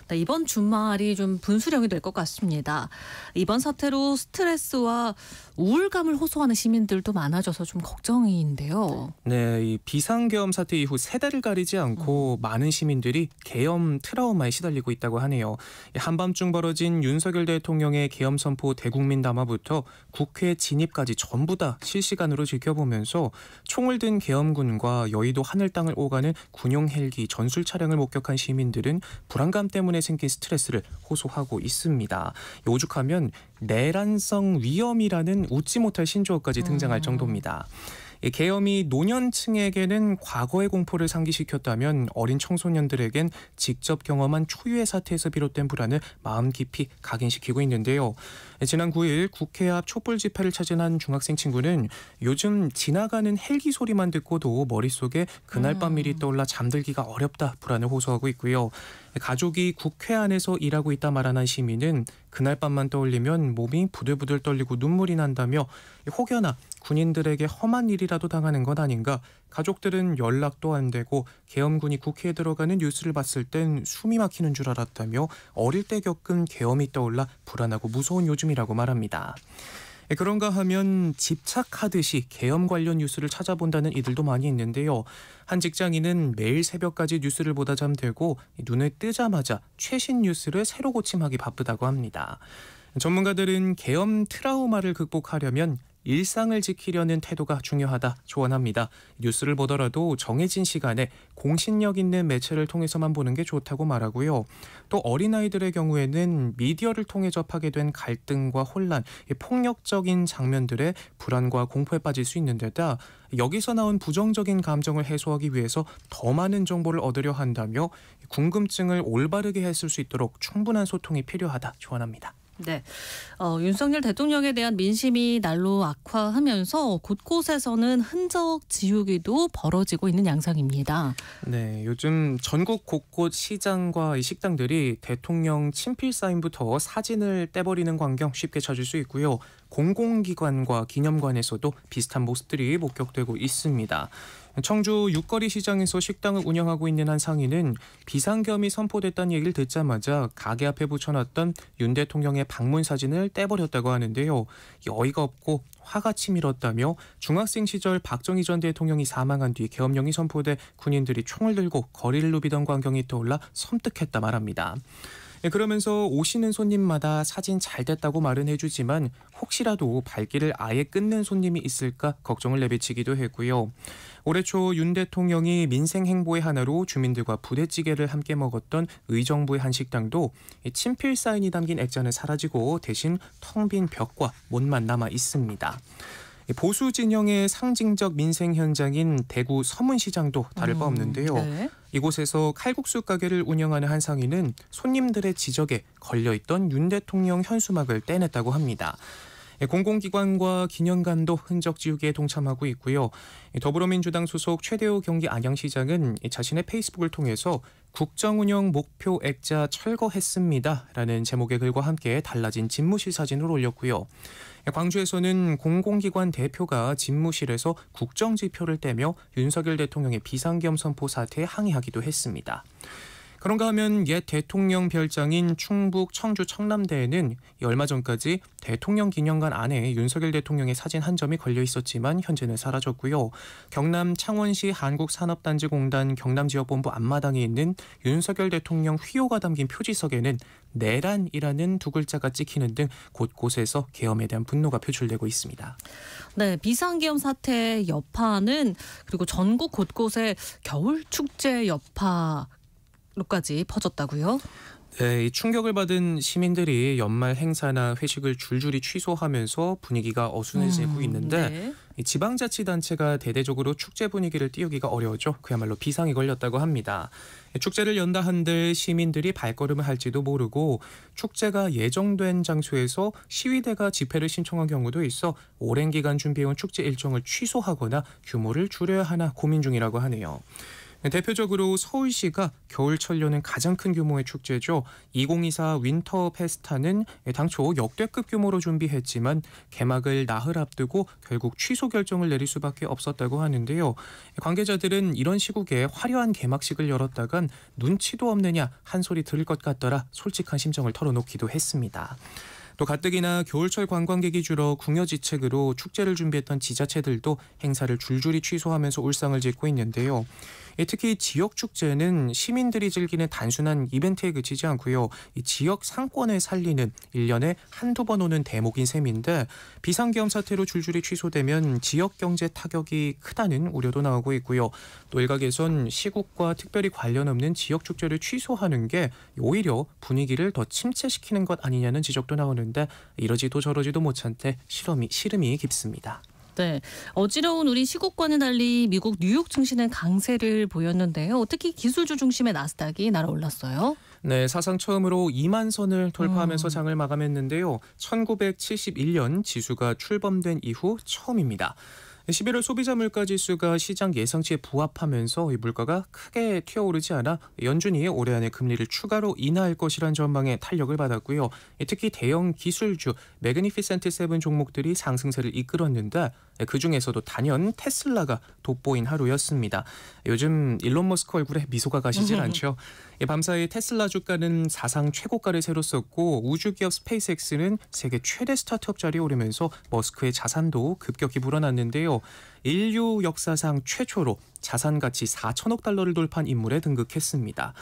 네, 이번 주말이 좀 분수령이 될 것 같습니다. 이번 사태로 스트레스와 우울감을 호소하는 시민들도 많아져서 좀 걱정인데요. 네, 이 비상계엄 사태 이후 3달을 가리지 않고 많은 시민들이 계엄 트라우마에 시달리고 있다고 하네요. 한밤중 벌어진 윤석열 대통령의 계엄 선포 대국민 담화부터 국회 진입까지 전부 다 실시간으로 지켜보면서 총을 든 계엄군과 여의도 하늘 땅을 오가는 군용 헬기 전술 차량을 목격한 시민들은 불안감 때문에 생긴 스트레스를 호소하고 있습니다. 오죽하면 내란성 위험이라는 웃지 못할 신조어까지 등장할 정도입니다. 계엄이 노년층에게는 과거의 공포를 상기시켰다면 어린 청소년들에겐 직접 경험한 초유의 사태에서 비롯된 불안을 마음 깊이 각인시키고 있는데요. 지난 9일 국회 앞 촛불 집회를 찾은 한 중학생 친구는 요즘 지나가는 헬기 소리만 듣고도 머릿속에 그날 밤 일이 떠올라 잠들기가 어렵다 불안을 호소하고 있고요. 가족이 국회 안에서 일하고 있다 말한 한 시민은 그날 밤만 떠올리면 몸이 부들부들 떨리고 눈물이 난다며 혹여나 군인들에게 험한 일이라도 당하는 것 아닌가, 가족들은 연락도 안 되고 계엄군이 국회에 들어가는 뉴스를 봤을 땐 숨이 막히는 줄 알았다며 어릴 때 겪은 계엄이 떠올라 불안하고 무서운 요즘이라고 말합니다. 그런가 하면 집착하듯이 계엄 관련 뉴스를 찾아본다는 이들도 많이 있는데요. 한 직장인은 매일 새벽까지 뉴스를 보다 잠들고 눈을 뜨자마자 최신 뉴스를 새로 고침하기 바쁘다고 합니다. 전문가들은 계엄 트라우마를 극복하려면 일상을 지키려는 태도가 중요하다 조언합니다. 뉴스를 보더라도 정해진 시간에 공신력 있는 매체를 통해서만 보는 게 좋다고 말하고요. 또 어린아이들의 경우에는 미디어를 통해 접하게 된 갈등과 혼란, 폭력적인 장면들에 불안과 공포에 빠질 수 있는 데다 여기서 나온 부정적인 감정을 해소하기 위해서 더 많은 정보를 얻으려 한다며 궁금증을 올바르게 했을 수 있도록 충분한 소통이 필요하다 조언합니다. 네, 윤석열 대통령에 대한 민심이 날로 악화하면서 곳곳에서는 흔적 지우기도 벌어지고 있는 양상입니다. 네, 요즘 전국 곳곳 시장과 식당들이 대통령 친필 사인부터 사진을 떼버리는 광경 쉽게 찾을 수 있고요. 공공기관과 기념관에서도 비슷한 모습들이 목격되고 있습니다. 청주 육거리 시장에서 식당을 운영하고 있는 한 상인은 비상계엄이 선포됐다는 얘기를 듣자마자 가게 앞에 붙여놨던 윤 대통령의 방문 사진을 떼버렸다고 하는데요. 어이가 없고 화가 치밀었다며 중학생 시절 박정희 전 대통령이 사망한 뒤 계엄령이 선포돼 군인들이 총을 들고 거리를 누비던 광경이 떠올라 섬뜩했다 말합니다. 그러면서 오시는 손님마다 사진 잘 됐다고 말은 해주지만 혹시라도 발길을 아예 끊는 손님이 있을까 걱정을 내비치기도 했고요. 올해 초 윤 대통령이 민생 행보의 하나로 주민들과 부대찌개를 함께 먹었던 의정부의 한 식당도 친필 사인이 담긴 액자는 사라지고 대신 텅 빈 벽과 못만 남아 있습니다. 보수 진영의 상징적 민생 현장인 대구 서문시장도 다를 바 없는데요. 네. 이곳에서 칼국수 가게를 운영하는 한 상인은 손님들의 지적에 걸려있던 윤 대통령 현수막을 떼냈다고 합니다. 공공기관과 기념관도 흔적 지우기에 동참하고 있고요. 더불어민주당 소속 최대호 경기 안양시장은 자신의 페이스북을 통해서 국정운영 목표 액자 철거했습니다라는 제목의 글과 함께 달라진 집무실 사진을 올렸고요. 광주에서는 공공기관 대표가 집무실에서 국정지표를 떼며 윤석열 대통령의 비상계엄 선포 사태에 항의하기도 했습니다. 그런가 하면 옛 대통령 별장인 충북 청주 청남대에는 얼마 전까지 대통령 기념관 안에 윤석열 대통령의 사진 한 점이 걸려 있었지만 현재는 사라졌고요. 경남 창원시 한국산업단지공단 경남지역본부 앞마당에 있는 윤석열 대통령 휘호가 담긴 표지석에는 내란이라는 두 글자가 찍히는 등 곳곳에서 계엄에 대한 분노가 표출되고 있습니다. 네, 비상계엄 사태 여파는 그리고 전국 곳곳에 겨울축제 여파 로까지 퍼졌다고요? 네, 이 충격을 받은 시민들이 연말 행사나 회식을 줄줄이 취소하면서 분위기가 어수선해지고 있는데 네. 이 지방자치단체가 대대적으로 축제 분위기를 띄우기가 어려워져 그야말로 비상이 걸렸다고 합니다. 축제를 연다 한들 시민들이 발걸음을 할지도 모르고 축제가 예정된 장소에서 시위대가 집회를 신청한 경우도 있어 오랜 기간 준비해온 축제 일정을 취소하거나 규모를 줄여야 하나 고민 중이라고 하네요. 대표적으로 서울시가 겨울철 여는 가장 큰 규모의 축제죠. 2024 윈터 페스타는 당초 역대급 규모로 준비했지만 개막을 나흘 앞두고 결국 취소 결정을 내릴 수밖에 없었다고 하는데요. 관계자들은 이런 시국에 화려한 개막식을 열었다간 눈치도 없느냐 한 소리 들을 것 같더라 솔직한 심정을 털어놓기도 했습니다. 또 가뜩이나 겨울철 관광객이 줄어 궁여지책으로 축제를 준비했던 지자체들도 행사를 줄줄이 취소하면서 울상을 짓고 있는데요. 특히 지역 축제는 시민들이 즐기는 단순한 이벤트에 그치지 않고요. 이 지역 상권을 살리는 1년에 한두 번 오는 대목인 셈인데 비상계엄 사태로 줄줄이 취소되면 지역 경제 타격이 크다는 우려도 나오고 있고요. 또 일각에선 시국과 특별히 관련 없는 지역 축제를 취소하는 게 오히려 분위기를 더 침체시키는 것 아니냐는 지적도 나오는데 이러지도 저러지도 못한 채 시름이 깊습니다. 네, 어지러운 우리 시국과는 달리 미국 뉴욕 증시는 강세를 보였는데요. 특히 기술주 중심의 나스닥이 날아올랐어요. 네, 사상 처음으로 2만 선을 돌파하면서 장을 마감했는데요. 1971년 지수가 출범된 이후 처음입니다. 11월 소비자 물가지수가 시장 예상치에 부합하면서 이 물가가 크게 튀어오르지 않아 연준이 올해 안에 금리를 추가로 인하할 것이란 전망에 탄력을 받았고요. 특히 대형 기술주 매그니피센트 세븐 종목들이 상승세를 이끌었는데 그중에서도 단연 테슬라가 돋보인 하루였습니다. 요즘 일론 머스크 얼굴에 미소가 가시질 않죠. 밤사이 테슬라 주가는 사상 최고가를 새로 썼고 우주기업 스페이스X는 세계 최대 스타트업 자리에 오르면서 머스크의 자산도 급격히 불어났는데요. 인류 역사상 최초로 자산 가치 4천억 달러를 돌파한 인물에 등극했습니다.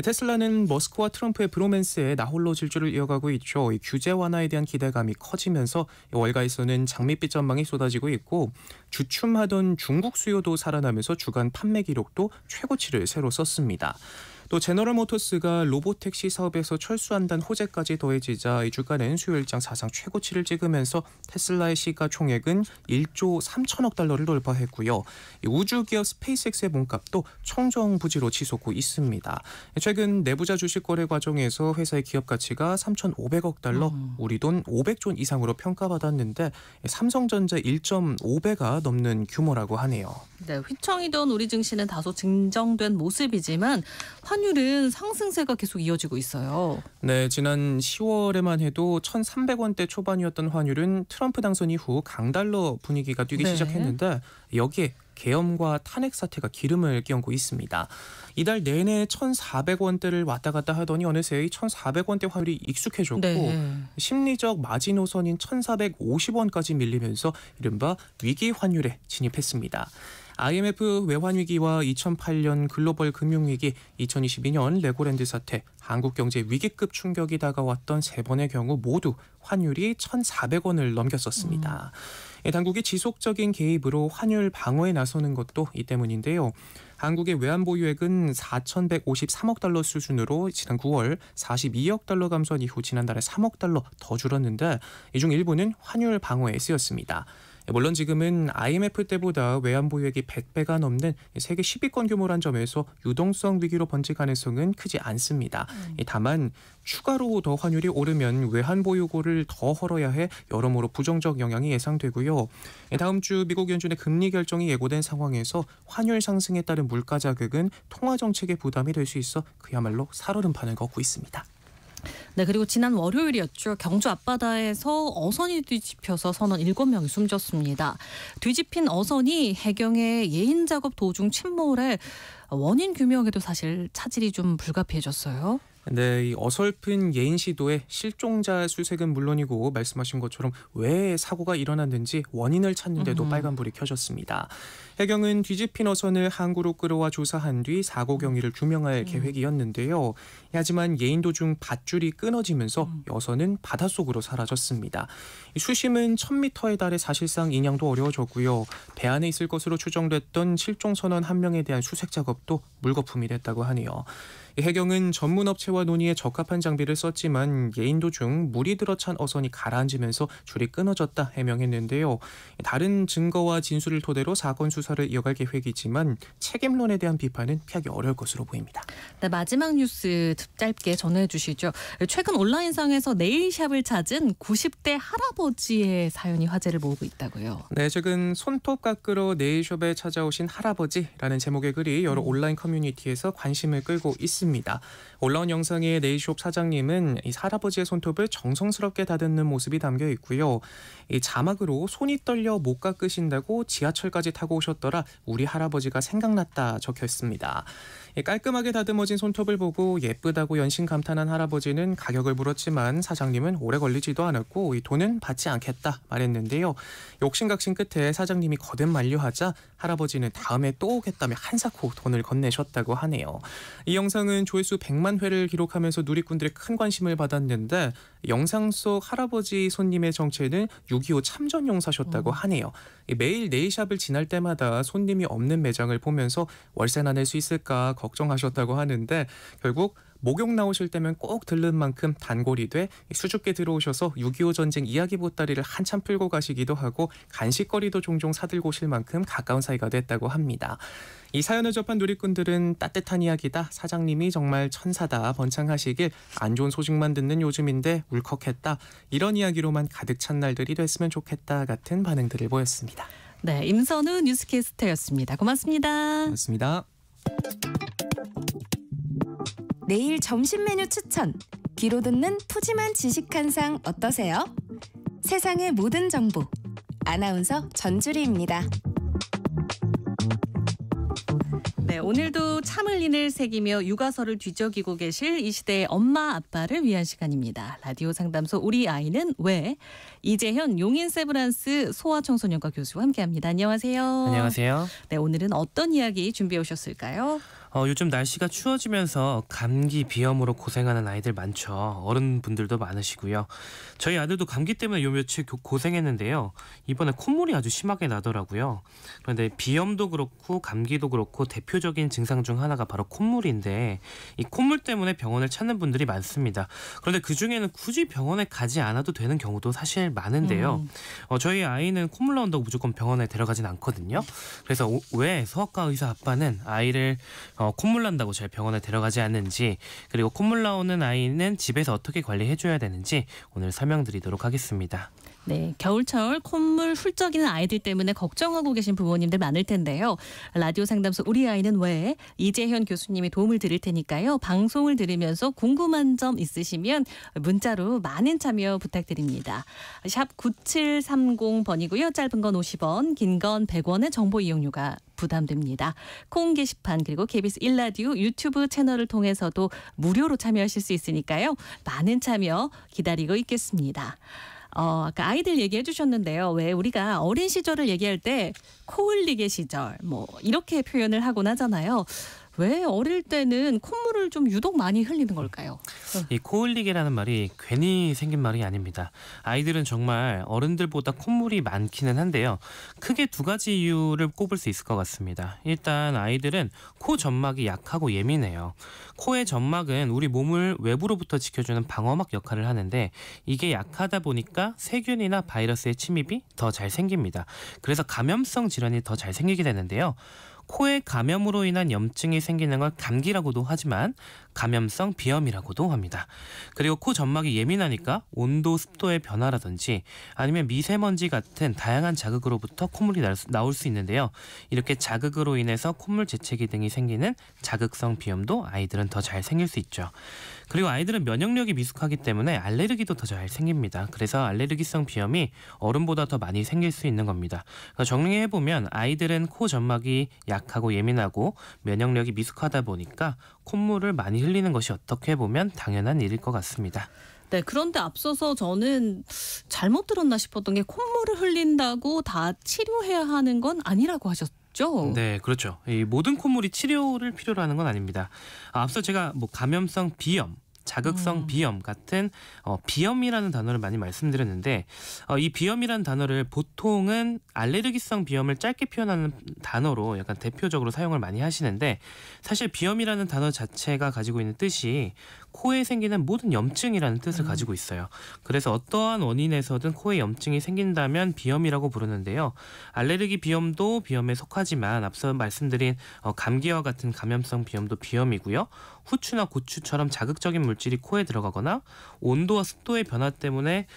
테슬라는 머스크와 트럼프의 브로맨스에 나홀로 질주를 이어가고 있죠. 이 규제 완화에 대한 기대감이 커지면서 월가에서는 장밋빛 전망이 쏟아지고 있고 주춤하던 중국 수요도 살아나면서 주간 판매 기록도 최고치를 새로 썼습니다. 또 제너럴 모터스가 로보택시 사업에서 철수한다는 호재까지 더해지자 이 주가는 수요일장 사상 최고치를 찍으면서 테슬라의 시가총액은 1조 3천억 달러를 돌파했고요. 우주기업 스페이스X의 몸값도 청정부지로 치솟고 있습니다. 최근 내부자 주식 거래 과정에서 회사의 기업 가치가 3,500억 달러, 우리 돈 500조 이상으로 평가받았는데 삼성전자 1.5배가 넘는 규모라고 하네요. 네, 휘청이던 우리 증시는 다소 진정된 모습이지만 환율은 상승세가 계속 이어지고 있어요. 네, 지난 10월에만 해도 1,300원대 초반이었던 환율은 트럼프 당선 이후 강달러 분위기가 뛰기 시작했는데 여기에 계엄과 탄핵 사태가 기름을 끼얹고 있습니다. 이달 내내 1,400원대를 왔다 갔다 하더니 어느새 1,400원대 환율이 익숙해졌고 심리적 마지노선인 1,450원까지 밀리면서 이른바 위기 환율에 진입했습니다. IMF 외환위기와 2008년 글로벌 금융위기, 2022년 레고랜드 사태, 한국경제 위기급 충격이 다가왔던 세 번의 경우 모두 환율이 1,400원을 넘겼었습니다. 당국이 지속적인 개입으로 환율 방어에 나서는 것도 이 때문인데요. 한국의 외환보유액은 4,153억 달러 수준으로 지난 9월 42억 달러 감소한 이후 지난달에 3억 달러 더 줄었는데 이 중 일부는 환율 방어에 쓰였습니다. 물론 지금은 IMF 때보다 외환보유액이 100배가 넘는 세계 10위권 규모란 점에서 유동성 위기로 번질 가능성은 크지 않습니다. 다만 추가로 더 환율이 오르면 외환보유고를 더 헐어야 해 여러모로 부정적 영향이 예상되고요. 다음 주 미국 연준의 금리 결정이 예고된 상황에서 환율 상승에 따른 물가 자극은 통화정책의 부담이 될 수 있어 그야말로 살얼음판을 걷고 있습니다. 네, 그리고 지난 월요일이었죠. 경주 앞바다에서 어선이 뒤집혀서 선원 7명이 숨졌습니다. 뒤집힌 어선이 해경의 예인 작업 도중 침몰해 원인 규명에도 사실 차질이 좀 불가피해졌어요. 네, 이 어설픈 예인 시도에 실종자 수색은 물론이고 말씀하신 것처럼 왜 사고가 일어났는지 원인을 찾는데도 빨간불이 켜졌습니다. 해경은 뒤집힌 어선을 항구로 끌어와 조사한 뒤 사고 경위를 규명할 계획이었는데요. 하지만 예인 도중 밧줄이 끊어지면서 어선은 바닷속으로 사라졌습니다. 수심은 1,000m에 달해 사실상 인양도 어려워졌고요. 배 안에 있을 것으로 추정됐던 실종 선원 1명에 대한 수색 작업도 물거품이 됐다고 하네요. 해경은 전문 업체와 논의에 적합한 장비를 썼지만 예인 도중 물이 들어찬 어선이 가라앉으면서 줄이 끊어졌다 해명했는데요. 다른 증거와 진술을 토대로 사건 수사를 이어갈 계획이지만 책임론에 대한 비판은 피하기 어려울 것으로 보입니다. 네, 마지막 뉴스 짧게 전해주시죠. 최근 온라인상에서 네일샵을 찾은 90대 할아버지의 사연이 화제를 모으고 있다고요. 네, 최근 손톱 깎으러 네일숍에 찾아오신 할아버지라는 제목의 글이 여러 온라인 커뮤니티에서 관심을 끌고 있습니다. 올라온 영상의 네일숍 사장님은 이 할아버지의 손톱을 정성스럽게 다듬는 모습이 담겨 있고요. 이 자막으로 손이 떨려 못 깎으신다고 지하철까지 타고 오셨더라 우리 할아버지가 생각났다 적혀 있습니다. 깔끔하게 다듬어진 손톱을 보고 예쁘다고 연신 감탄한 할아버지는 가격을 물었지만 사장님은 오래 걸리지도 않았고 이 돈은 받지 않겠다 말했는데요. 욕심각심 끝에 사장님이 거듭 만류하자 할아버지는 다음에 또 오겠다며 한사코 돈을 건네셨다고 하네요. 이 영상은 조회수 100만 회를 기록하면서 누리꾼들의 큰 관심을 받았는데 영상 속 할아버지 손님의 정체는 6.25 참전용사셨다고 하네요. 매일 네일샵을 지날 때마다 손님이 없는 매장을 보면서 월세나 낼 수 있을까 걱정하셨다고 하는데 결국 목욕 나오실 때면 꼭 들른 만큼 단골이 돼 수줍게 들어오셔서 6.25 전쟁 이야기 보따리를 한참 풀고 가시기도 하고 간식거리도 종종 사들고 오실 만큼 가까운 사이가 됐다고 합니다. 이 사연을 접한 누리꾼들은 따뜻한 이야기다, 사장님이 정말 천사다 번창하시길, 안 좋은 소식만 듣는 요즘인데 울컥했다, 이런 이야기로만 가득 찬 날들이 됐으면 좋겠다 같은 반응들을 보였습니다. 네, 임선우 뉴스캐스터였습니다. 고맙습니다. 고맙습니다. 내일 점심 메뉴 추천. 귀로 듣는 푸짐한 지식 한 상 어떠세요? 세상의 모든 정보. 아나운서 전주리입니다. 네, 오늘도 참 흘린을 새기며 육아서를 뒤적이고 계실 이 시대의 엄마 아빠를 위한 시간입니다. 라디오 상담소 우리 아이는 왜? 이재현 용인 세브란스 소아청소년과 교수와 함께합니다. 안녕하세요. 안녕하세요. 네, 오늘은 어떤 이야기 준비해 오셨을까요? 요즘 날씨가 추워지면서 감기, 비염으로 고생하는 아이들 많죠. 어른분들도 많으시고요. 저희 아들도 감기 때문에 요 며칠 고생했는데요. 이번에 콧물이 아주 심하게 나더라고요. 그런데 비염도 그렇고 감기도 그렇고 대표적인 증상 중 하나가 바로 콧물인데 이 콧물 때문에 병원을 찾는 분들이 많습니다. 그런데 그중에는 굳이 병원에 가지 않아도 되는 경우도 사실 많은데요. 저희 아이는 콧물 나온다고 무조건 병원에 데려가진 않거든요. 그래서 왜 소아과 의사 아빠는 아이를 콧물 난다고 잘 병원에 데려가지 않는지, 그리고 콧물 나오는 아이는 집에서 어떻게 관리해줘야 되는지 오늘 설명드리도록 하겠습니다. 네, 겨울철 콧물 훌쩍이는 아이들 때문에 걱정하고 계신 부모님들 많을 텐데요. 라디오 상담소 우리 아이는 왜? 이재현 교수님이 도움을 드릴 테니까요. 방송을 들으면서 궁금한 점 있으시면 문자로 많은 참여 부탁드립니다. 샵 9730번이고요. 짧은 건 50원, 긴 건 100원의 정보 이용료가 부담됩니다. 콩 게시판 그리고 KBS 1라디오 유튜브 채널을 통해서도 무료로 참여하실 수 있으니까요. 많은 참여 기다리고 있겠습니다. 아까 아이들 얘기해 주셨는데요. 왜 우리가 어린 시절을 얘기할 때 코 흘리게 시절 뭐 이렇게 표현을 하곤 하잖아요. 왜 어릴 때는 콧물을 좀 유독 많이 흘리는 걸까요? 이 코 흘리기라는 말이 괜히 생긴 말이 아닙니다. 아이들은 정말 어른들보다 콧물이 많기는 한데요. 크게 두 가지 이유를 꼽을 수 있을 것 같습니다. 일단 아이들은 코 점막이 약하고 예민해요. 코의 점막은 우리 몸을 외부로부터 지켜주는 방어막 역할을 하는데 이게 약하다 보니까 세균이나 바이러스의 침입이 더 잘 생깁니다. 그래서 감염성 질환이 더 잘 생기게 되는데요. 코에 감염으로 인한 염증이 생기는 걸 감기라고도 하지만 감염성 비염이라고도 합니다. 그리고 코 점막이 예민하니까 온도, 습도의 변화라든지 아니면 미세먼지 같은 다양한 자극으로부터 콧물이 나올 수 있는데요. 이렇게 자극으로 인해서 콧물 재채기 등이 생기는 자극성 비염도 아이들은 더 잘 생길 수 있죠. 그리고 아이들은 면역력이 미숙하기 때문에 알레르기도 더 잘 생깁니다. 그래서 알레르기성 비염이 어른보다 더 많이 생길 수 있는 겁니다. 정리해보면 아이들은 코 점막이 약하고 예민하고 면역력이 미숙하다 보니까 콧물을 많이 흘리는 것이 어떻게 보면 당연한 일일 것 같습니다. 네, 그런데 앞서서 저는 잘못 들었나 싶었던 게 콧물을 흘린다고 다 치료해야 하는 건 아니라고 하셨죠? 네, 그렇죠. 이 모든 콧물이 치료를 필요로 하는 건 아닙니다. 앞서 제가 감염성 비염, 자극성 비염 같은 비염이라는 단어를 많이 말씀드렸는데 이 비염이라는 단어를 보통은 알레르기성 비염을 짧게 표현하는 단어로 약간 대표적으로 사용을 많이 하시는데 사실 비염이라는 단어 자체가 가지고 있는 뜻이 코에 생기는 모든 염증이라는 뜻을 가지고 있어요. 그래서 어떠한 원인에서든 코에 염증이 생긴다면 비염이라고 부르는데요. 알레르기 비염도 비염에 속하지만 앞서 말씀드린 감기와 같은 감염성 비염도 비염이고요. 후추나 고추처럼 자극적인 물질이 코에 들어가거나 온도와 습도의 변화 때문에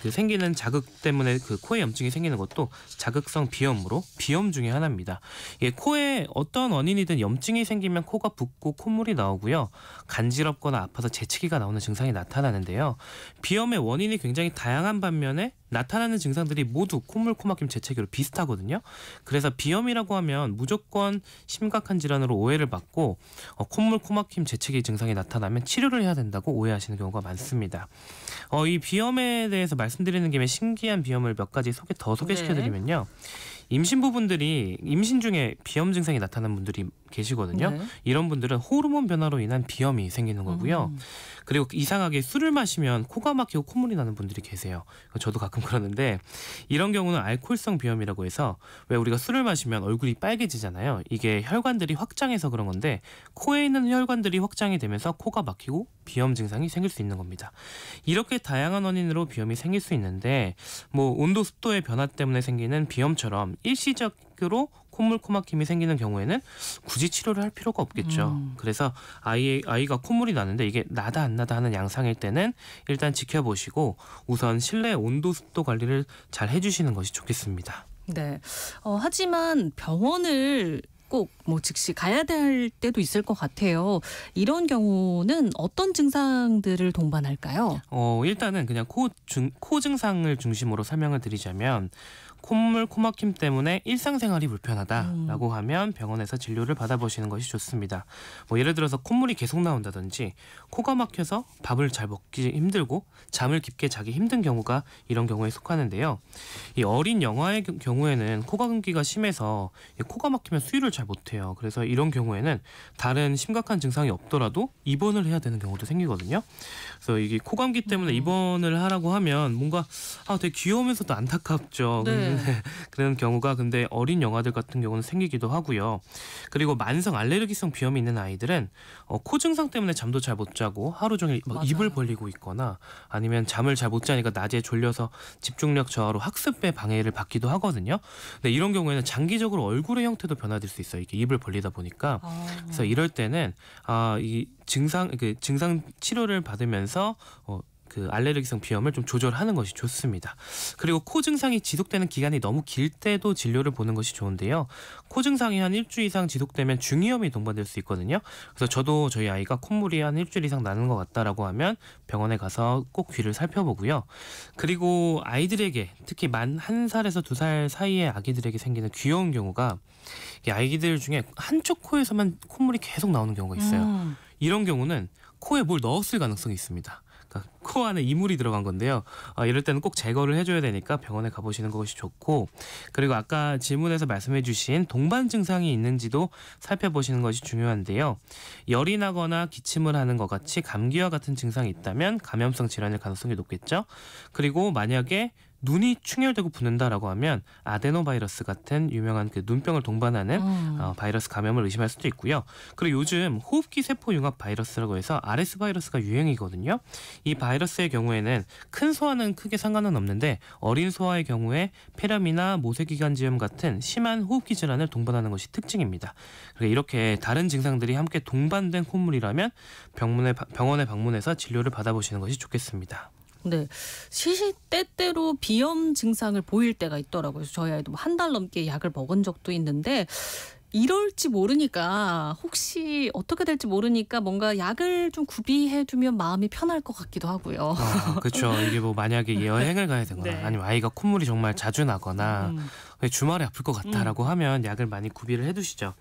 생기는 자극 때문에 코에 염증이 생기는 것도 자극성 비염으로 비염 중에 하나입니다. 코에 어떤 원인이든 염증이 생기면 코가 붓고 콧물이 나오고요. 간지럽거나 아파서 재채기가 나오는 증상이 나타나는데요. 비염의 원인이 굉장히 다양한 반면에 나타나는 증상들이 모두 콧물, 코막힘, 재채기로 비슷하거든요. 그래서 비염이라고 하면 무조건 심각한 질환으로 오해를 받고 콧물, 코막힘, 재채기 증상이 나타나면 치료를 해야 된다고 오해하시는 경우가 많습니다. 이 비염에 대해서 말씀드리는 김에 신기한 비염을 몇 가지 소개시켜드리면요. 임신부분들이 임신 중에 비염 증상이 나타나는 분들이 계시거든요. 네. 이런 분들은 호르몬 변화로 인한 비염이 생기는 거고요. 그리고 이상하게 술을 마시면 코가 막히고 콧물이 나는 분들이 계세요. 저도 가끔 그러는데 이런 경우는 알코올성 비염이라고 해서 왜 우리가 술을 마시면 얼굴이 빨개지잖아요. 이게 혈관들이 확장해서 그런 건데 코에 있는 혈관들이 확장이 되면서 코가 막히고 비염 증상이 생길 수 있는 겁니다. 이렇게 다양한 원인으로 비염이 생길 수 있는데 온도 습도의 변화 때문에 생기는 비염처럼 일시적으로 콧물, 코막힘이 생기는 경우에는 굳이 치료를 할 필요가 없겠죠. 그래서 아이가 콧물이 나는데 이게 나다 안 나다 하는 양상일 때는 일단 지켜보시고 우선 실내 온도 습도 관리를 잘 해주시는 것이 좋겠습니다. 네. 하지만 병원을 꼭 즉시 가야 될 때도 있을 것 같아요. 이런 경우는 어떤 증상들을 동반할까요? 일단은 그냥 코 증상을 중심으로 설명을 드리자면 콧물, 코막힘 때문에 일상생활이 불편하다라고 하면 병원에서 진료를 받아보시는 것이 좋습니다. 예를 들어서 콧물이 계속 나온다든지 코가 막혀서 밥을 잘 먹기 힘들고 잠을 깊게 자기 힘든 경우가 이런 경우에 속하는데요. 이 어린 영아의 경우에는 코가 금기가 심해서 코가 막히면 수유를 잘 못해요. 그래서 이런 경우에는 다른 심각한 증상이 없더라도 입원을 해야 되는 경우도 생기거든요. 그래서 이게 코감기 때문에 입원을 하라고 하면 뭔가 되게 귀여우면서도 안타깝죠. 네. 그런 경우가 근데 어린 영아들 같은 경우는 생기기도 하고요. 그리고 만성 알레르기성 비염이 있는 아이들은 코 증상 때문에 잠도 잘 못 자고 하루 종일 입을 벌리고 있거나 아니면 잠을 잘 못 자니까 낮에 졸려서 집중력 저하로 학습에 방해를 받기도 하거든요. 근데 이런 경우에는 장기적으로 얼굴의 형태도 변화될 수 있어요. 이게 입을 벌리다 보니까. 그래서 이럴 때는 이 증상 치료를 받으면서 알레르기성 비염을 좀 조절하는 것이 좋습니다. 그리고 코 증상이 지속되는 기간이 너무 길 때도 진료를 보는 것이 좋은데요. 코 증상이 한 일주일 이상 지속되면 중이염이 동반될 수 있거든요. 그래서 저도 저희 아이가 콧물이 한 일주일 이상 나는 것 같다라고 하면 병원에 가서 꼭 귀를 살펴보고요. 그리고 아이들에게 특히 만 1살에서 2살 사이의 아기들에게 생기는 귀여운 경우가 이 아이들 중에 한쪽 코에서만 콧물이 계속 나오는 경우가 있어요. 이런 경우는 코에 뭘 넣었을 가능성이 있습니다. 코 안에 이물이 들어간 건데요. 이럴 때는 꼭 제거를 해줘야 되니까 병원에 가보시는 것이 좋고 그리고 아까 질문에서 말씀해 주신 동반 증상이 있는지도 살펴보시는 것이 중요한데요. 열이 나거나 기침을 하는 것 같이 감기와 같은 증상이 있다면 감염성 질환일 가능성이 높겠죠. 그리고 만약에 눈이 충혈되고 붓는다라고 하면 아데노바이러스 같은 유명한 눈병을 동반하는 바이러스 감염을 의심할 수도 있고요. 그리고 요즘 호흡기 세포 융합 바이러스라고 해서 RS 바이러스가 유행이거든요. 이 바이러스의 경우에는 큰 소아는 크게 상관은 없는데 어린 소아의 경우에 폐렴이나 모세기관지염 같은 심한 호흡기 질환을 동반하는 것이 특징입니다. 그러니까 이렇게 다른 증상들이 함께 동반된 콧물이라면 병원에 방문해서 진료를 받아보시는 것이 좋겠습니다. 네, 시시때때로 비염 증상을 보일 때가 있더라고요. 그래서 저희 아이도 한 달 넘게 약을 먹은 적도 있는데 이럴지 모르니까 혹시 어떻게 될지 모르니까 뭔가 약을 좀 구비해두면 마음이 편할 것 같기도 하고요. 그렇죠. 이게 만약에 여행을 가야 되거나 네. 아니면 아이가 콧물이 정말 자주 나거나 주말에 아플 것 같다라고 하면 약을 많이 구비를 해두시죠.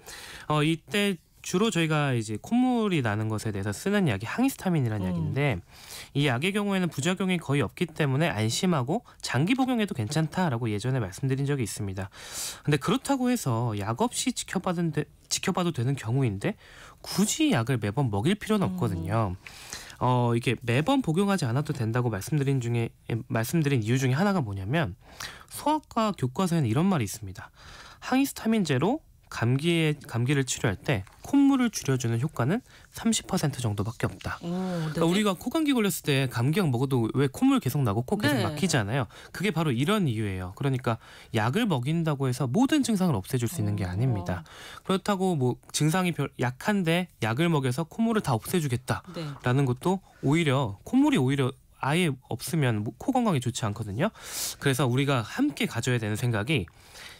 이때 주로 저희가 이제 콧물이 나는 것에 대해서 쓰는 약이 항히스타민이라는 약인데 이 약의 경우에는 부작용이 거의 없기 때문에 안심하고 장기 복용해도 괜찮다라고 예전에 말씀드린 적이 있습니다. 근데 그렇다고 해서 약 없이 지켜봐도 되는 경우인데 굳이 약을 매번 먹일 필요는 없거든요. 이게 매번 복용하지 않아도 된다고 말씀드린 이유 중에 하나가 뭐냐면 소아과 교과서에는 이런 말이 있습니다. 항히스타민제로 감기를 치료할 때 콧물을 줄여주는 효과는 30% 정도밖에 없다. 그러니까 우리가 코감기 걸렸을 때 감기약 먹어도 왜 콧물 계속 나고 코 계속 막히잖아요. 그게 바로 이런 이유예요. 그러니까 약을 먹인다고 해서 모든 증상을 없애줄 수 있는 게 아닙니다. 그렇다고 뭐 증상이 약한데 약을 먹여서 콧물을 다 없애주겠다라는 것도 콧물이 오히려 아예 없으면 코 건강에 좋지 않거든요. 그래서 우리가 함께 가져야 되는 생각이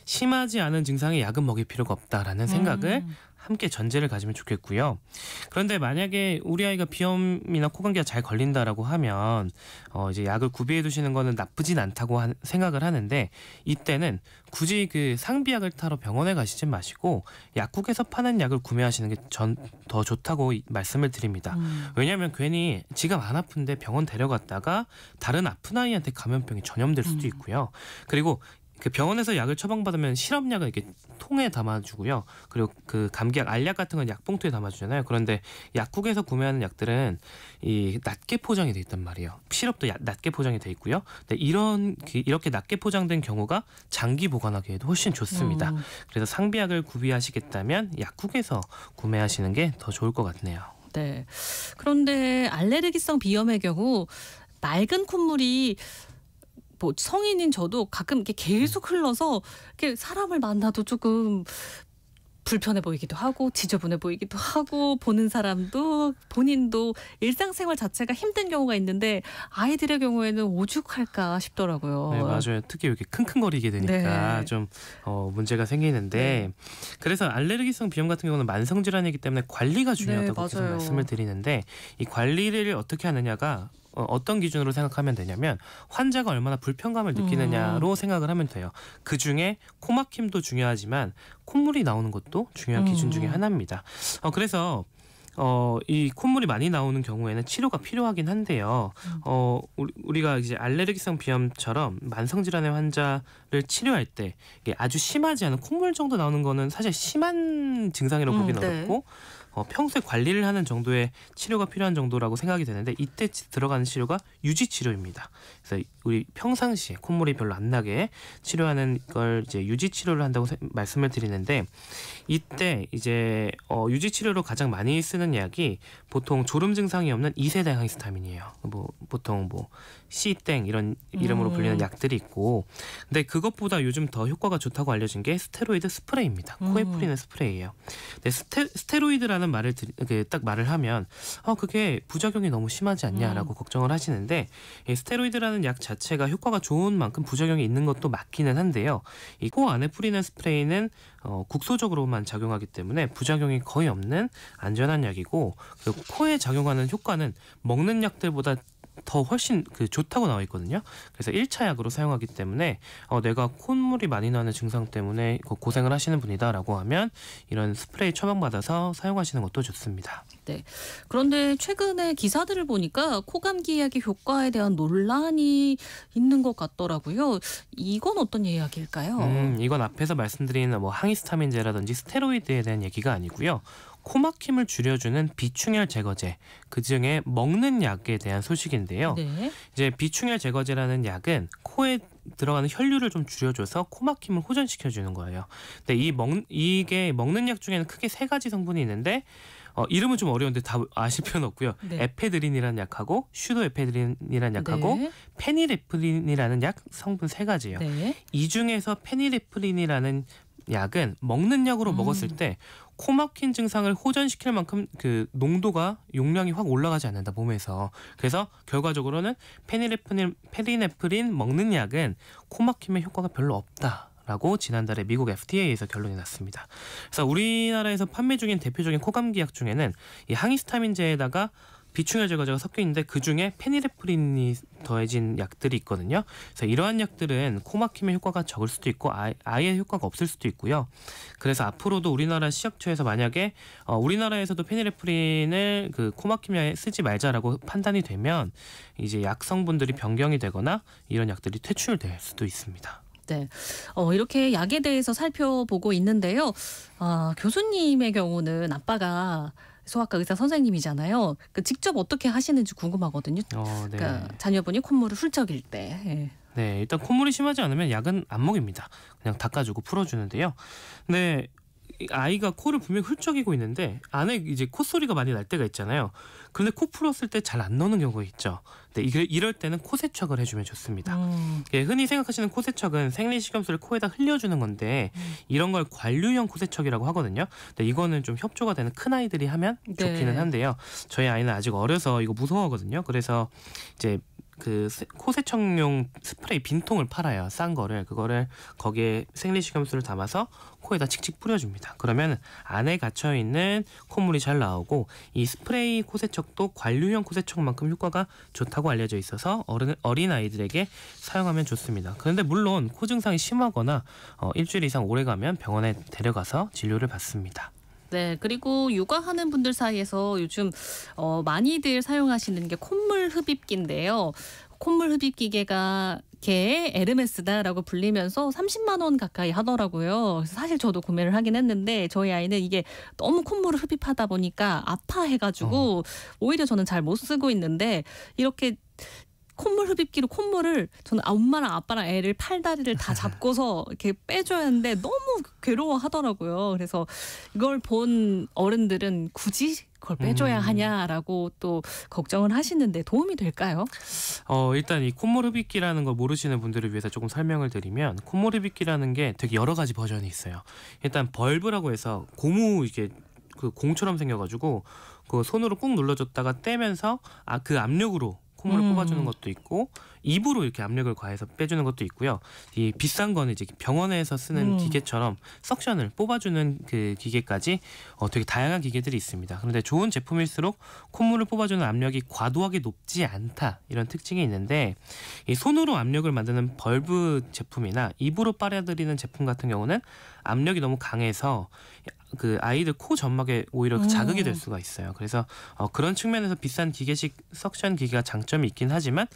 심하지 않은 증상에 약은 먹일 필요가 없다라는 생각을 함께 전제를 가지면 좋겠고요. 그런데 만약에 우리 아이가 비염이나 코감기가 잘 걸린다라고 하면 이제 약을 구비해 두시는 거는 나쁘진 않다고 생각을 하는데 이때는 굳이 그 상비약을 타러 병원에 가시지 마시고 약국에서 파는 약을 구매하시는 게 전 더 좋다고 말씀을 드립니다. 왜냐하면 괜히 지가 안 아픈데 병원 데려갔다가 다른 아픈 아이한테 감염병이 전염될 수도 있고요. 그리고 그 병원에서 약을 처방받으면 실험약을 이렇게 통에 담아주고요. 그리고 그 감기약, 알약 같은 건 약봉투에 담아주잖아요. 그런데 약국에서 구매하는 약들은 이 낮게 포장이 돼 있단 말이에요. 시럽도 낮게 포장이 돼 있고요. 근데 이렇게 낮게 포장된 경우가 장기 보관하기에도 훨씬 좋습니다. 그래서 상비약을 구비하시겠다면 약국에서 구매하시는 게 더 좋을 것 같네요. 네. 그런데 알레르기성 비염의 경우 맑은 콧물이 뭐 성인인 저도 가끔 이렇게 계속 흘러서 이렇게 사람을 만나도 조금 불편해 보이기도 하고 지저분해 보이기도 하고 보는 사람도 본인도 일상생활 자체가 힘든 경우가 있는데 아이들의 경우에는 오죽할까 싶더라고요. 네, 맞아요. 특히 이렇게 킁킁거리게 되니까 좀 문제가 생기는데 그래서 알레르기성 비염 같은 경우는 만성 질환이기 때문에 관리가 중요하다고 계속 말씀을 드리는데 이 관리를 어떻게 하느냐가 어떤 기준으로 생각하면 되냐면 환자가 얼마나 불편감을 느끼느냐로 생각을 하면 돼요. 그중에 코막힘도 중요하지만 콧물이 나오는 것도 중요한 기준 중에 하나입니다. 그래서 이 콧물이 많이 나오는 경우에는 치료가 필요하긴 한데요. 우리가 이제 알레르기성 비염처럼 만성 질환의 환자를 치료할 때 이게 아주 심하지 않은 콧물 정도 나오는 거는 사실 심한 증상이라고 보기는 어렵고 평소에 관리를 하는 정도의 치료가 필요한 정도라고 생각이 되는데 이때 들어가는 치료가 유지 치료입니다. 그래서 우리 평상시에 콧물이 별로 안 나게 치료하는 걸 이제 유지 치료를 한다고 말씀을 드리는데 이때 이제 유지 치료로 가장 많이 쓰는 약이 보통 졸음 증상이 없는 2세대 항히스타민이에요. 보통 C땡 이런 이름으로 불리는 약들이 있고 근데 그것보다 요즘 더 효과가 좋다고 알려진 게 스테로이드 스프레이입니다. 코에 뿌리는 스프레이예요. 근데 스테로이드라는 말을 딱 말을 하면 그게 부작용이 너무 심하지 않냐라고 걱정을 하시는데 이 스테로이드라는 약 자체가 효과가 좋은 만큼 부작용이 있는 것도 맞기는 한데요. 이 코 안에 뿌리는 스프레이는 국소적으로만 작용하기 때문에 부작용이 거의 없는 안전한 약이고 그리고 코에 작용하는 효과는 먹는 약들보다 더 훨씬 좋다고 나와 있거든요. 그래서 1차 약으로 사용하기 때문에 내가 콧물이 많이 나는 증상 때문에 고생을 하시는 분이다라고 하면 이런 스프레이 처방받아서 사용하시는 것도 좋습니다. 네. 그런데 최근에 기사들을 보니까 코감기 약의 효과에 대한 논란이 있는 것 같더라고요. 이건 어떤 이야기일까요? 이건 앞에서 말씀드린 항히스타민제라든지 스테로이드에 대한 얘기가 아니고요. 코막힘을 줄여주는 비충혈 제거제, 그중에 먹는 약에 대한 소식인데요. 이제 비충혈 제거제라는 약은 코에 들어가는 혈류를 좀 줄여줘서 코막힘을 호전시켜주는 거예요. 근데 이게 먹는 약 중에는 크게 3가지 성분이 있는데 이름은 좀 어려운데 다 아실 필요는 없고요. 에페드린이라는 약하고 슈도에페드린이라는 약하고 페니레프린이라는 약 성분 3가지예요. 이 중에서 페니레프린이라는 약은 먹는 약으로 먹었을 때 코막힌 증상을 호전시킬 만큼 그 농도가 용량이 확 올라가지 않는다 몸에서. 그래서 결과적으로는 페니네프린 먹는 약은 코막힘에 효과가 별로 없다라고 지난달에 미국 FDA에서 결론이 났습니다. 그래서 우리나라에서 판매 중인 대표적인 코감기 약 중에는 이 항히스타민제에다가 비충혈 제거제가 섞여 있는데 그중에 페니레프린이 더해진 약들이 있거든요. 그래서 이러한 약들은 코막힘의 효과가 적을 수도 있고 아예 효과가 없을 수도 있고요. 그래서 앞으로도 우리나라 식약처에서 만약에 우리나라에서도 페니레프린을 코막힘약에 쓰지 말자라고 판단이 되면 이제 약 성분들이 변경이 되거나 이런 약들이 퇴출될 수도 있습니다. 네, 이렇게 약에 대해서 살펴보고 있는데요. 교수님의 경우는 아빠가 소아과 의사 선생님이잖아요. 직접 어떻게 하시는지 궁금하거든요. 네. 그러니까 자녀분이 콧물을 훌쩍일 때. 예. 네, 일단 콧물이 심하지 않으면 약은 안 먹입니다. 그냥 닦아주고 풀어주는데요. 근데 아이가 코를 분명히 훌쩍이고 있는데 안에 이제 콧소리가 많이 날 때가 있잖아요. 그런데 코 풀었을 때 잘 안 나오는 경우가 있죠. 네, 이럴 때는 코 세척을 해주면 좋습니다. 예, 흔히 생각하시는 코 세척은 생리식염수를 코에다 흘려주는 건데 이런 걸 관류형 코 세척이라고 하거든요. 근데 이거는 좀 협조가 되는 큰 아이들이 하면 좋기는 한데요. 저희 아이는 아직 어려서 이거 무서워하거든요. 그래서 이제 코 세척용 스프레이 빈통을 팔아요. 싼 거를. 그거를 거기에 생리식염수를 담아서 코에다 칙칙 뿌려줍니다. 그러면 안에 갇혀있는 콧물이 잘 나오고 이 스프레이 코 세척도 관류형 코 세척만큼 효과가 좋다고 알려져 있어서 어린 아이들에게 사용하면 좋습니다. 그런데 물론 코 증상이 심하거나 일주일 이상 오래가면 병원에 데려가서 진료를 받습니다. 네, 그리고 육아하는 분들 사이에서 요즘 많이들 사용하시는 게 콧물 흡입기인데요. 콧물 흡입 기계가 개의 에르메스다라고 불리면서 30만 원 가까이 하더라고요. 그래서 사실 저도 구매를 하긴 했는데 저희 아이는 이게 너무 콧물을 흡입하다 보니까 아파해가지고 오히려 저는 잘 못 쓰고 있는데 이렇게 콧물 흡입기로 콧물을 저는 엄마랑 아빠랑 애를 팔다리를 다 잡고서 이렇게 빼줘야 하는데 너무 괴로워하더라고요. 그래서 이걸 본 어른들은 굳이 그걸 빼줘야 하냐라고 또 걱정을 하시는데 도움이 될까요? 일단 이 콧물 흡입기라는 걸 모르시는 분들을 위해서 조금 설명을 드리면 콧물 흡입기라는 게 되게 여러 가지 버전이 있어요. 일단 벌브라고 해서 고무 이게 공처럼 생겨가지고 그 손으로 꾹 눌러줬다가 떼면서 그 압력으로 콧물을 뽑아주는 것도 있고 입으로 이렇게 압력을 가해서 빼주는 것도 있고요. 이 비싼 거는 이제 병원에서 쓰는 기계처럼 석션을 뽑아주는 그 기계까지 되게 다양한 기계들이 있습니다. 그런데 좋은 제품일수록 콧물을 뽑아주는 압력이 과도하게 높지 않다 이런 특징이 있는데 이 손으로 압력을 만드는 벌브 제품이나 입으로 빨아들이는 제품 같은 경우는 압력이 너무 강해서 그 아이들 코 점막에 오히려 자극이 될 수가 있어요. 그래서 그런 측면에서 비싼 기계식 석션 기계가 장점이 있긴 하지만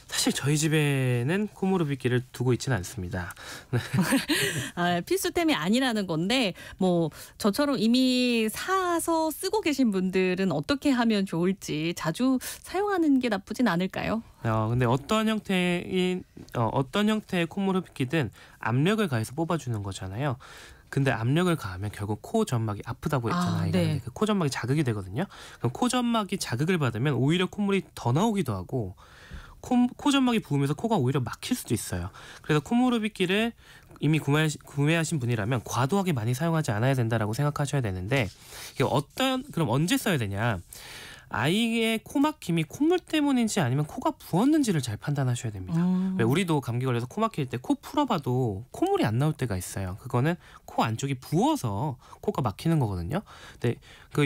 사실 저희 집에는 콧물 흡입기를 두고 있지는 않습니다. 필수템이 아니라는 건데 뭐 저처럼 이미 사서 쓰고 계신 분들은 어떻게 하면 좋을지 자주 사용하는 게 나쁘진 않을까요? 근데 어떤 형태의 콧물 흡입기든 압력을 가해서 뽑아주는 거잖아요. 근데 압력을 가하면 결국 코 점막이 아프다고 했잖아요. 네. 그 코 점막이 자극이 되거든요. 그럼 코 점막이 자극을 받으면 오히려 콧물이 더 나오기도 하고 코 점막이 부으면서 코가 오히려 막힐 수도 있어요. 그래서 콧물 흡입기를 이미 구매하신 분이라면 과도하게 많이 사용하지 않아야 된다라고 생각하셔야 되는데 이게 그럼 언제 써야 되냐? 아이의 코 막힘이 콧물 때문인지 아니면 코가 부었는지를 잘 판단하셔야 됩니다. 왜 우리도 감기 걸려서 코 막힐 때 코 풀어봐도 콧물이 안 나올 때가 있어요. 그거는 코 안쪽이 부어서 코가 막히는 거거든요. 근데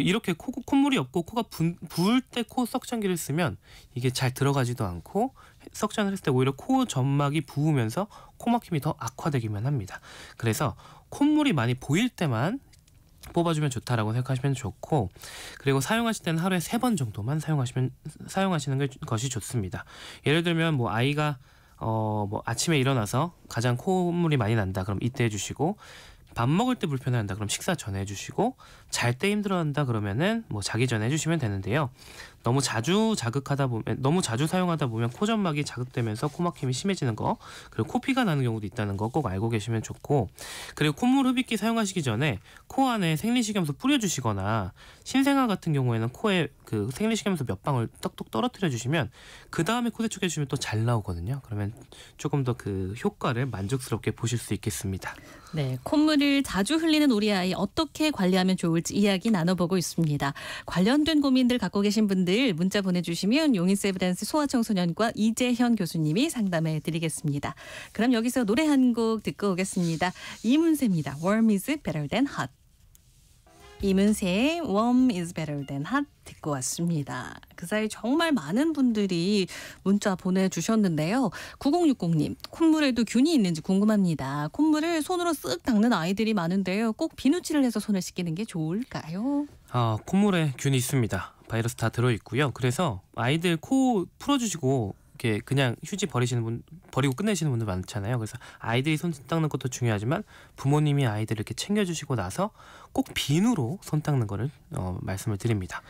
이렇게 콧물이 없고 코가 부을 때 코 석션기를 쓰면 이게 잘 들어가지도 않고 석션을 했을 때 오히려 코 점막이 부으면서 코 막힘이 더 악화되기만 합니다. 그래서 콧물이 많이 보일 때만 뽑아주면 좋다라고 생각하시면 좋고 그리고 사용하실 때는 하루에 3번 정도만 사용하시는 것이 좋습니다. 예를 들면 뭐 아이가 뭐 아침에 일어나서 가장 콧물이 많이 난다 그럼 이때 해주시고 밥 먹을 때 불편해한다 그럼 식사 전에 해주시고 잘 때 힘들어한다 그러면은 뭐 자기 전에 해주시면 되는데요. 너무 자주 사용하다 보면 코 점막이 자극되면서 코막힘이 심해지는 거 그리고 코피가 나는 경우도 있다는 거 꼭 알고 계시면 좋고 그리고 콧물 흡입기 사용하시기 전에 코 안에 생리식염수 뿌려주시거나 신생아 같은 경우에는 코에 그 생리식염수 몇 방울 떡떡 떨어뜨려 주시면 그 다음에 코 세척해 주시면 또 잘 나오거든요. 그러면 조금 더 그 효과를 만족스럽게 보실 수 있겠습니다. 네, 콧물을 자주 흘리는 우리 아이 어떻게 관리하면 좋을지 이야기 나눠보고 있습니다. 관련된 고민들 갖고 계신 분들 문자 보내주시면 용인세브란스 소아청소년과 이재현 교수님이 상담해 드리겠습니다. 그럼 여기서 노래 한 곡 듣고 오겠습니다. 이문세입니다. Warm is better than hot. 이문세의 Warm is better than hot 듣고 왔습니다. 그 사이 정말 많은 분들이 문자 보내주셨는데요. 9060님, 콧물에도 균이 있는지 궁금합니다. 콧물을 손으로 쓱 닦는 아이들이 많은데요. 꼭 비누칠을 해서 손을 씻기는 게 좋을까요? 콧물에 균이 있습니다. 바이러스 다 들어있고요. 그래서 아이들 코 풀어주시고 이렇게 그냥 휴지 버리고 끝내시는 분들 많잖아요. 그래서 아이들이 손 닦는 것도 중요하지만 부모님이 아이들을 이렇게 챙겨주시고 나서 꼭 비누로 손 닦는 거를 말씀을 드립니다.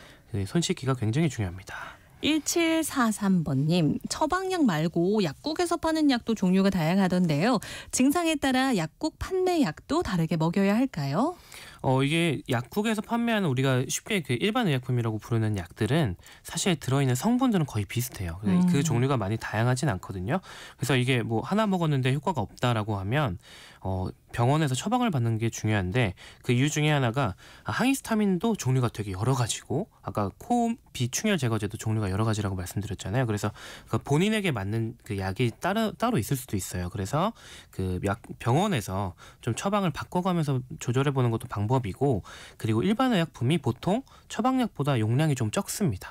손 씻기가 굉장히 중요합니다. 1743번님, 처방약 말고 약국에서 파는 약도 종류가 다양하던데요. 증상에 따라 약국 판매 약도 다르게 먹여야 할까요? 이게 약국에서 판매하는 우리가 쉽게 그 일반 의약품이라고 부르는 약들은 사실 들어있는 성분들은 거의 비슷해요. 그 종류가 많이 다양하진 않거든요. 그래서 이게 뭐 하나 먹었는데 효과가 없다라고 하면 병원에서 처방을 받는 게 중요한데 그 이유 중에 하나가 항히스타민도 종류가 되게 여러 가지고 아까 코 비충혈 제거제도 종류가 여러 가지라고 말씀드렸잖아요. 그래서 그 본인에게 맞는 그 약이 따로 있을 수도 있어요. 그래서 그 병원에서 좀 처방을 바꿔가면서 조절해 보는 것도 방법이고 그리고 일반 의약품이 보통 처방약보다 용량이 좀 적습니다.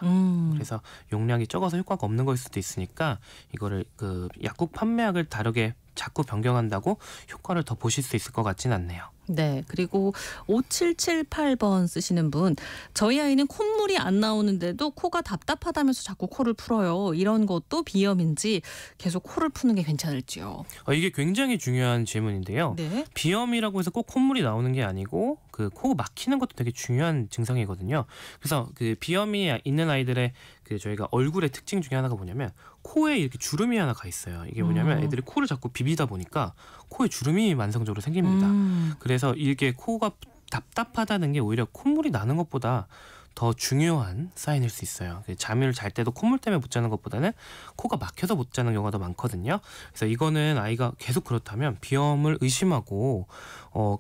그래서 용량이 적어서 효과가 없는 걸 수도 있으니까 이거를 그 약국 판매약을 다르게 자꾸 변경한다고 효과를 더 보실 수 있을 것 같진 않네요. 네, 그리고 5778번 쓰시는 분, 저희 아이는 콧물이 안 나오는데도 코가 답답하다면서 자꾸 코를 풀어요. 이런 것도 비염인지 계속 코를 푸는 게 괜찮을지요? 이게 굉장히 중요한 질문인데요. 네. 비염이라고 해서 꼭 콧물이 나오는 게 아니고 그 코 막히는 것도 되게 중요한 증상이거든요. 그래서 그 비염이 있는 아이들의 그 저희가 얼굴의 특징 중에 하나가 뭐냐면 코에 이렇게 주름이 하나 가 있어요. 이게 뭐냐면 애들이 코를 자꾸 비비다 보니까 코에 주름이 만성적으로 생깁니다. 그래서 이게 코가 답답하다는 게 오히려 콧물이 나는 것보다 더 중요한 사인일 수 있어요. 잠을 잘 때도 콧물 때문에 못 자는 것보다는 코가 막혀서 못 자는 경우가 더 많거든요. 그래서 이거는 아이가 계속 그렇다면 비염을 의심하고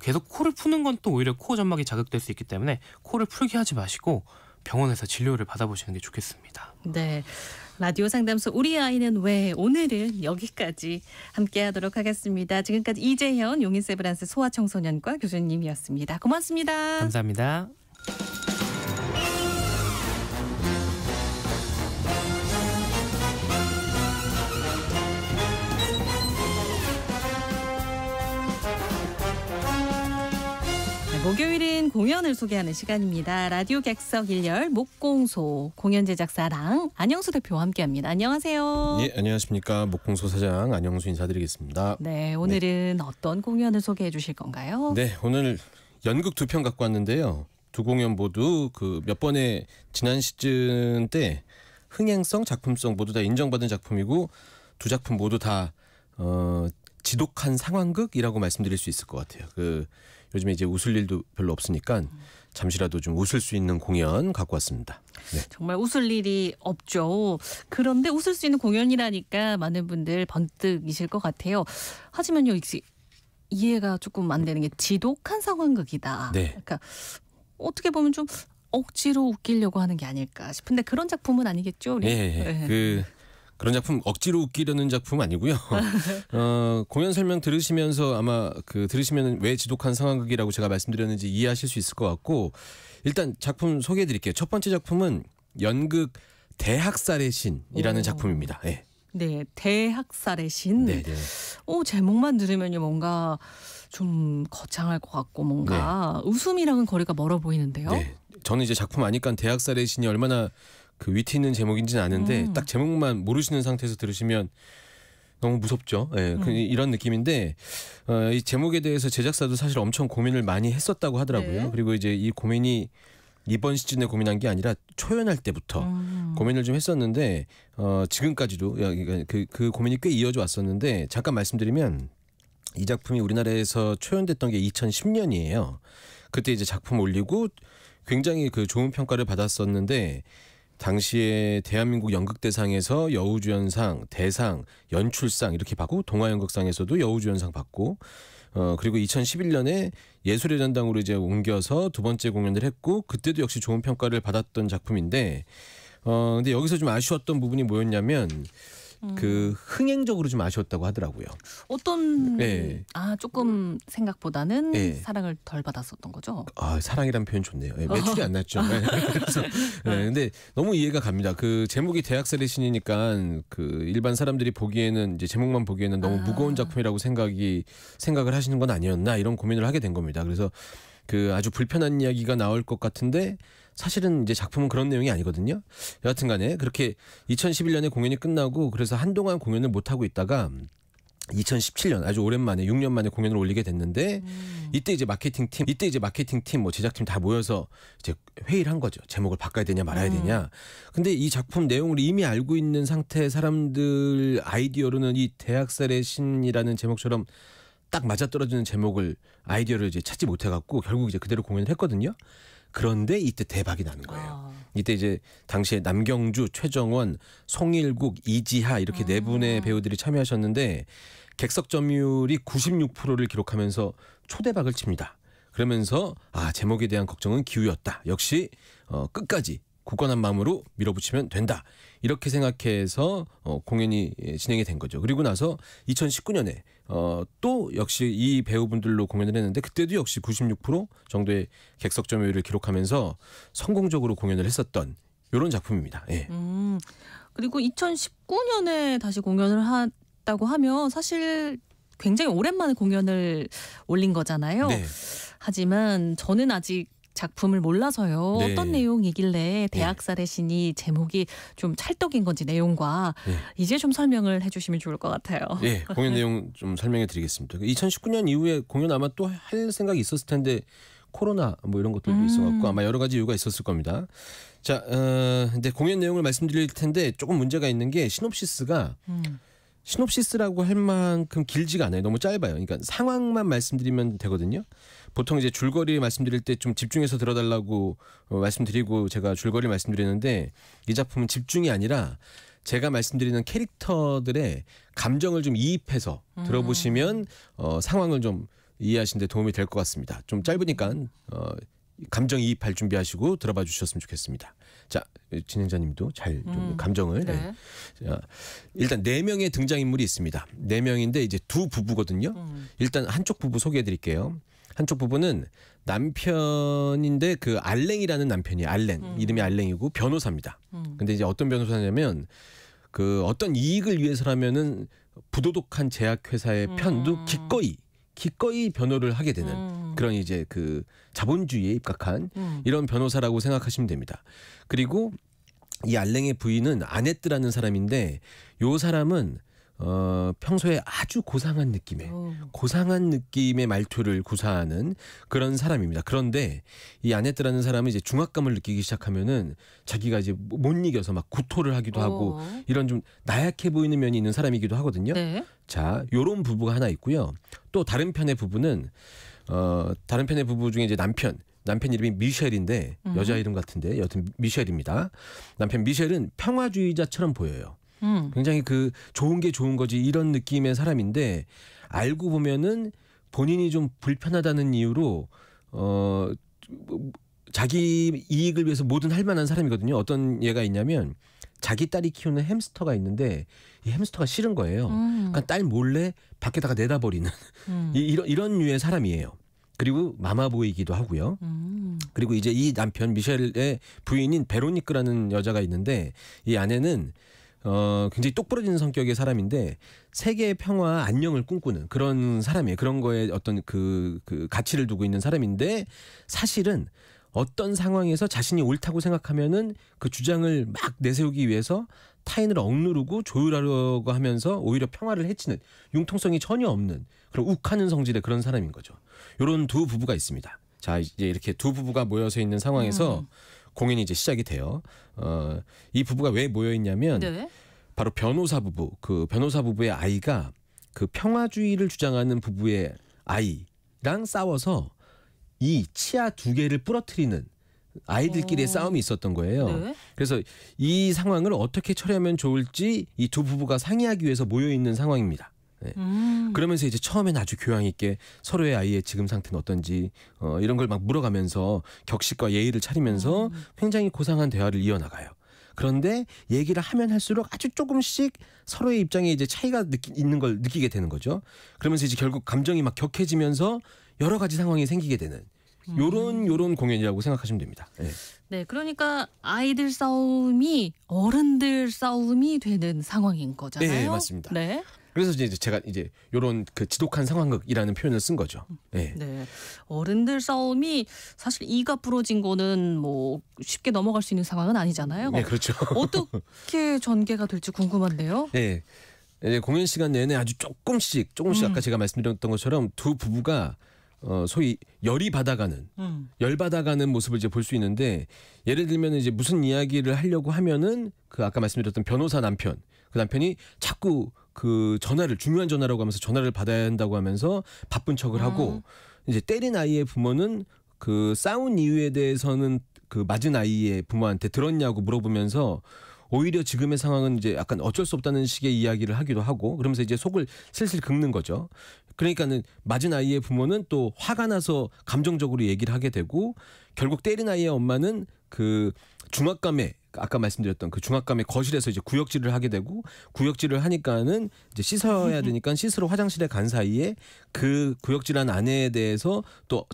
계속 코를 푸는 건 또 오히려 코 점막이 자극될 수 있기 때문에 코를 풀게 하지 마시고 병원에서 진료를 받아보시는 게 좋겠습니다. 네. 라디오 상담소 우리 아이는 왜, 오늘은 여기까지 함께하도록 하겠습니다. 지금까지 이재현 용인세브란스 소아청소년과 교수님이었습니다. 고맙습니다. 감사합니다. 목요일은 공연을 소개하는 시간입니다. 라디오 객석 1열 목공소 공연 제작사랑 안영수 대표와 함께합니다. 안녕하세요. 예, 안녕하십니까. 목공소 사장 안영수 인사드리겠습니다. 네, 오늘은 어떤 공연을 소개해 주실 건가요? 네, 오늘 연극 2편 갖고 왔는데요. 두 공연 모두 그 몇 번의 지난 시즌 때 흥행성, 작품성 모두 다 인정받은 작품이고 두 작품 모두 다 지독한 상황극이라고 말씀드릴 수 있을 것 같아요. 요즘에 이제 웃을 일도 별로 없으니까 잠시라도 좀 웃을 수 있는 공연 갖고 왔습니다. 네. 정말 웃을 일이 없죠. 그런데 웃을 수 있는 공연이라니까 많은 분들 번뜩이실 것 같아요. 하지만요, 이해가 조금 안 되는 게 지독한 상황극이다. 네. 그러니까 어떻게 보면 좀 억지로 웃기려고 하는 게 아닐까 싶은데 그런 작품은 아니겠죠? 우리? 네. 그런 작품 억지로 웃기려는 작품 아니고요. 공연 설명 들으시면서 아마 들으시면 왜 지독한 상황극이라고 제가 말씀드렸는지 이해하실 수 있을 것 같고 일단 작품 소개해드릴게요. 첫 번째 작품은 연극 대학살의 신이라는 작품입니다. 네. 네, 대학살의 신. 네. 제목만 들으면요 뭔가 좀 거창할 것 같고 뭔가 웃음이랑은 거리가 멀어 보이는데요. 네. 저는 이제 작품 아니까 대학살의 신이 얼마나 위트 있는 제목인지는 아는데 딱 제목만 모르시는 상태에서 들으시면 너무 무섭죠. 네, 이런 느낌인데 이 제목에 대해서 제작사도 사실 엄청 고민을 많이 했었다고 하더라고요. 네. 그리고 이제 이 고민이 이번 시즌에 고민한 게 아니라 초연할 때부터 고민을 좀 했었는데 지금까지도 그 고민이 꽤 이어져 왔었는데 잠깐 말씀드리면 이 작품이 우리나라에서 초연됐던 게 2010년이에요. 그때 이제 작품 올리고 굉장히 좋은 평가를 받았었는데 당시에 대한민국 연극대상에서 여우주연상, 대상, 연출상 이렇게 받고 동아연극상에서도 여우주연상 받고 그리고 2011년에 예술의 전당으로 이제 옮겨서 두 번째 공연을 했고 그때도 역시 좋은 평가를 받았던 작품인데 근데 여기서 좀 아쉬웠던 부분이 뭐였냐면 흥행적으로 좀 아쉬웠다고 하더라고요. 어떤 조금 생각보다는 사랑을 덜 받았었던 거죠? 사랑이란 표현 좋네요. 매출이 안 났죠. 그래서 근데 너무 이해가 갑니다. 제목이 대학살의 신이니까 일반 사람들이 보기에는 이제 제목만 보기에는 너무 무거운 작품이라고 생각을 하시는 건 아니었나 이런 고민을 하게 된 겁니다. 그래서 그 아주 불편한 이야기가 나올 것 같은데 사실은 이제 작품은 그런 내용이 아니거든요. 여하튼간에 그렇게 2011년에 공연이 끝나고 그래서 한동안 공연을 못 하고 있다가 2017년 아주 오랜만에 6년 만에 공연을 올리게 됐는데 이때 이제 마케팅팀 뭐 제작팀 다 모여서 이제 회의를 한 거죠. 제목을 바꿔야 되냐 말아야 되냐. 근데 이 작품 내용을 이미 알고 있는 상태의 사람들 아이디어로는 이 대학살의 신이라는 제목처럼 딱 맞아떨어지는 제목을 아이디어를 이제 찾지 못해 갖고 결국 이제 그대로 공연을 했거든요. 그런데 이때 대박이 나는 거예요. 이때 이제 당시에 남경주, 최정원, 송일국, 이지하 이렇게 네 분의 배우들이 참여하셨는데 객석 점유율이 96%를 기록하면서 초대박을 칩니다. 그러면서 제목에 대한 걱정은 기우였다. 역시 끝까지 굳건한 마음으로 밀어붙이면 된다. 이렇게 생각해서 공연이 진행이 된 거죠. 그리고 나서 2019년에 또 역시 이 배우분들로 공연을 했는데 그때도 역시 96% 정도의 객석 점유율을 기록하면서 성공적으로 공연을 했었던 이런 작품입니다. 예. 그리고 2019년에 다시 공연을 했다고 하면 사실 굉장히 오랜만에 공연을 올린 거잖아요. 네. 하지만 저는 아직 작품을 몰라서요. 네. 어떤 내용이길래 대학살의 신이 제목이 좀 찰떡인 건지 내용과 이제 좀 설명을 해주시면 좋을 것 같아요. 네, 공연 내용 좀 설명해 드리겠습니다. 2019년 이후에 공연 아마 또 할 생각이 있었을 텐데 코로나 뭐 이런 것들도 있어갖고 아마 여러 가지 이유가 있었을 겁니다. 자, 근데 공연 내용을 말씀드릴 텐데 조금 문제가 있는 게 시놉시스라고 할 만큼 길지가 않아요. 너무 짧아요. 그러니까 상황만 말씀드리면 되거든요. 보통 이제 줄거리 말씀드릴 때 좀 집중해서 들어달라고 말씀드리고 제가 줄거리 말씀드리는데 이 작품은 집중이 아니라 제가 말씀드리는 캐릭터들의 감정을 좀 이입해서 들어보시면 상황을 좀 이해하시는 데 도움이 될 것 같습니다. 좀 짧으니까 감정 이입할 준비하시고 들어봐 주셨으면 좋겠습니다. 자, 진행자님도 잘 좀 감정을. 네. 자, 일단 4명의 등장인물이 있습니다. 4명인데 이제 두 부부거든요. 일단 한쪽 부부 소개해 드릴게요. 한쪽 부부는 남편인데 그 알랭이라는 남편이에요. 알랭. 이름이 알랭이고 변호사입니다. 근데 이제 어떤 변호사냐면 그 어떤 이익을 위해서라면은 부도덕한 제약회사의 편도 기꺼이 변호를 하게 되는 그런 이제 그 자본주의에 입각한 이런 변호사라고 생각하시면 됩니다. 그리고 이 알랭의 부인은 아네트라는 사람인데 요 사람은 평소에 아주 고상한 느낌의 말투를 구사하는 그런 사람입니다. 그런데 이 아네트라는 사람은 이제 중압감을 느끼기 시작하면은 자기가 이제 못 이겨서 막 구토를 하기도 하고 이런 좀 나약해 보이는 면이 있는 사람이기도 하거든요. 네. 자, 요런 부부가 하나 있고요. 또 다른 편의 부부는 다른 편의 부부 중에 이제 남편 이름이 미셸인데 여자 이름 같은데 여튼 미셸입니다. 남편 미셸은 평화주의자처럼 보여요. 굉장히 그 좋은 게 좋은 거지 이런 느낌의 사람인데 알고 보면은 본인이 좀 불편하다는 이유로 자기 이익을 위해서 뭐든 할 만한 사람이거든요. 어떤 예가 있냐면 자기 딸이 키우는 햄스터가 있는데 이 햄스터가 싫은 거예요. 그러니까 딸 몰래 밖에다가 내다 버리는 이런 류의 사람이에요. 그리고 마마보이기도 하고요. 그리고 이제 이 남편 미셸의 부인인 베로니크라는 여자가 있는데 이 아내는 굉장히 똑부러지는 성격의 사람인데 세계의 평화와 안녕을 꿈꾸는 그런 사람이에요. 그런 거에 어떤 그 가치를 두고 있는 사람인데 사실은 어떤 상황에서 자신이 옳다고 생각하면은 그 주장을 막 내세우기 위해서 타인을 억누르고 조율하려고 하면서 오히려 평화를 해치는 융통성이 전혀 없는 그런 욱하는 성질의 그런 사람인 거죠. 이런 두 부부가 있습니다. 자, 이제 이렇게 두 부부가 모여서 있는 상황에서 공연이 이제 시작이 돼요. 이 부부가 왜 모여 있냐면 바로 변호사 부부, 그 변호사 부부의 아이가 그 평화주의를 주장하는 부부의 아이랑 싸워서 이 치아 2개를 부러뜨리는 아이들끼리의 싸움이 있었던 거예요. 네. 그래서 이 상황을 어떻게 처리하면 좋을지 이 두 부부가 상의하기 위해서 모여 있는 상황입니다. 네. 그러면서 이제 처음엔 아주 교양 있게 서로의 아이의 지금 상태는 어떤지 이런 걸 막 물어가면서 격식과 예의를 차리면서 굉장히 고상한 대화를 이어나가요. 그런데 얘기를 하면 할수록 아주 조금씩 서로의 입장에 이제 차이가 있는 걸 느끼게 되는 거죠. 그러면서 이제 결국 감정이 막 격해지면서 여러 가지 상황이 생기게 되는 요런 공연이라고 생각하시면 됩니다. 네. 네, 그러니까 아이들 싸움이 어른들 싸움이 되는 상황인 거잖아요. 네, 맞습니다. 네. 그래서 이제 제가 이제 이런 그 지독한 상황극이라는 표현을 쓴 거죠. 네. 네. 어른들 싸움이 사실 이가 부러진 거는 뭐 쉽게 넘어갈 수 있는 상황은 아니잖아요. 네, 그렇죠. 어떻게 전개가 될지 궁금한데요. 네. 공연 시간 내내 아주 조금씩 아까 제가 말씀드렸던 것처럼 두 부부가 소위 열이 받아가는 열 받아가는 모습을 이제 볼 수 있는데 예를 들면 이제 무슨 이야기를 하려고 하면은 그 아까 말씀드렸던 변호사 남편 그 남편이 자꾸 그 전화를 중요한 전화라고 하면서 전화를 받아야 한다고 하면서 바쁜 척을 하고 이제 때린 아이의 부모는 그 싸운 이유에 대해서는 그 맞은 아이의 부모한테 들었냐고 물어보면서 오히려 지금의 상황은 이제 약간 어쩔 수 없다는 식의 이야기를 하기도 하고 그러면서 이제 속을 슬슬 긁는 거죠. 그러니까는 맞은 아이의 부모는 또 화가 나서 감정적으로 얘기를 하게 되고 결국 때린 아이의 엄마는 그 중압감에 아까 말씀드렸던 그 중압감의 거실에서 이제 구역질을 하게 되고 구역질을 하니까는 이제 씻어야 되니까 씻으러 화장실에 간 사이에 그 구역질한 아내에 대해서 또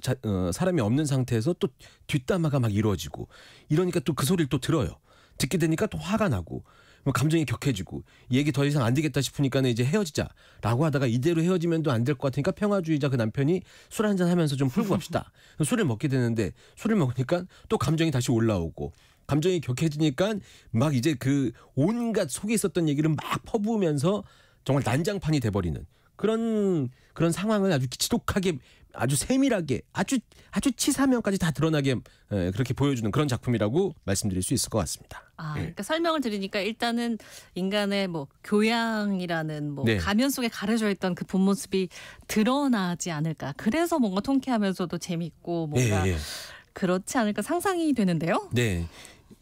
사람이 없는 상태에서 또 뒷담화가 막 이루어지고 이러니까 또 그 소리를 또 들어요. 듣게 되니까 또 화가 나고 감정이 격해지고 이 얘기 더 이상 안 되겠다 싶으니까는 이제 헤어지자라고 하다가 이대로 헤어지면 또 안 될 것 같으니까 평화주의자 그 남편이 술 한잔 하면서 좀 풀고 갑시다. 술을 먹게 되는데 술을 먹으니까 또 감정이 다시 올라오고 감정이 격해지니까 막 이제 그 온갖 속에 있었던 얘기를 막 퍼부으면서 정말 난장판이 돼버리는 그런 상황을 아주 지독하게 아주 세밀하게 아주 치사면까지 다 드러나게 그렇게 보여주는 그런 작품이라고 말씀드릴 수 있을 것 같습니다. 그러니까 설명을 들으니까 일단은 인간의 뭐 교양이라는 뭐 네. 가면 속에 가려져 있던 그 본 모습이 드러나지 않을까. 그래서 뭔가 통쾌하면서도 재밌고 뭔가 그렇지 않을까 상상이 되는데요. 네.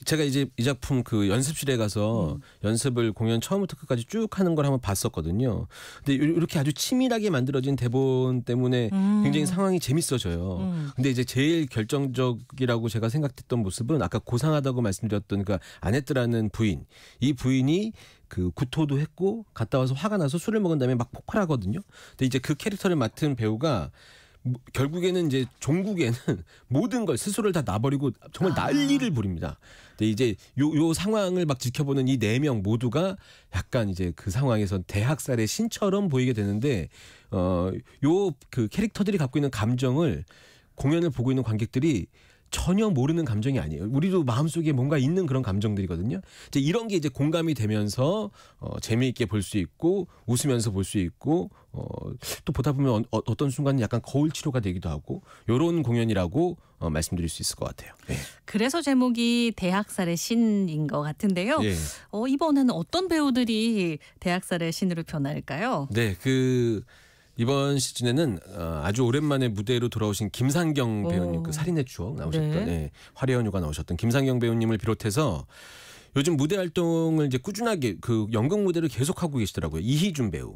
제가 이제 이 작품 그 연습실에 가서 연습을 공연 처음부터 끝까지 쭉 하는 걸 한번 봤었거든요. 근데 이렇게 아주 치밀하게 만들어진 대본 때문에 굉장히 상황이 재밌어져요. 근데 이제 제일 결정적이라고 제가 생각했던 모습은 아까 고상하다고 말씀드렸던 그 아네트라는 부인. 이 부인이 그 구토도 했고 갔다 와서 화가 나서 술을 먹은 다음에 막 폭발하거든요. 근데 이제 그 캐릭터를 맡은 배우가 결국에는 이제 종국에는 모든 걸 스스로를 다 놔버리고 정말 난리를 부립니다. 근데 이제 요 상황을 막 지켜보는 이 4명 모두가 약간 이제 그 상황에서 대학살의 신처럼 보이게 되는데 요 그 캐릭터들이 갖고 있는 감정을 공연을 보고 있는 관객들이 전혀 모르는 감정이 아니에요. 우리도 마음속에 뭔가 있는 그런 감정들이거든요. 이제 이런 게 이제 공감이 되면서 재미있게 볼 수 있고 웃으면서 볼 수 있고 또 보다 보면 어떤 순간은 약간 거울 치료가 되기도 하고 이런 공연이라고 말씀드릴 수 있을 것 같아요. 네. 그래서 제목이 대학살의 신인 것 같은데요. 네. 이번에는 어떤 배우들이 대학살의 신으로 변할까요? 네, 이번 시즌에는 아주 오랜만에 무대로 돌아오신 김상경 배우님, 그 살인의 추억 나오셨던 화려한 휴가 나오셨던 김상경 배우님을 비롯해서 요즘 무대 활동을 이제 꾸준하게 그 연극 무대를 계속하고 계시더라고요. 이희준 배우.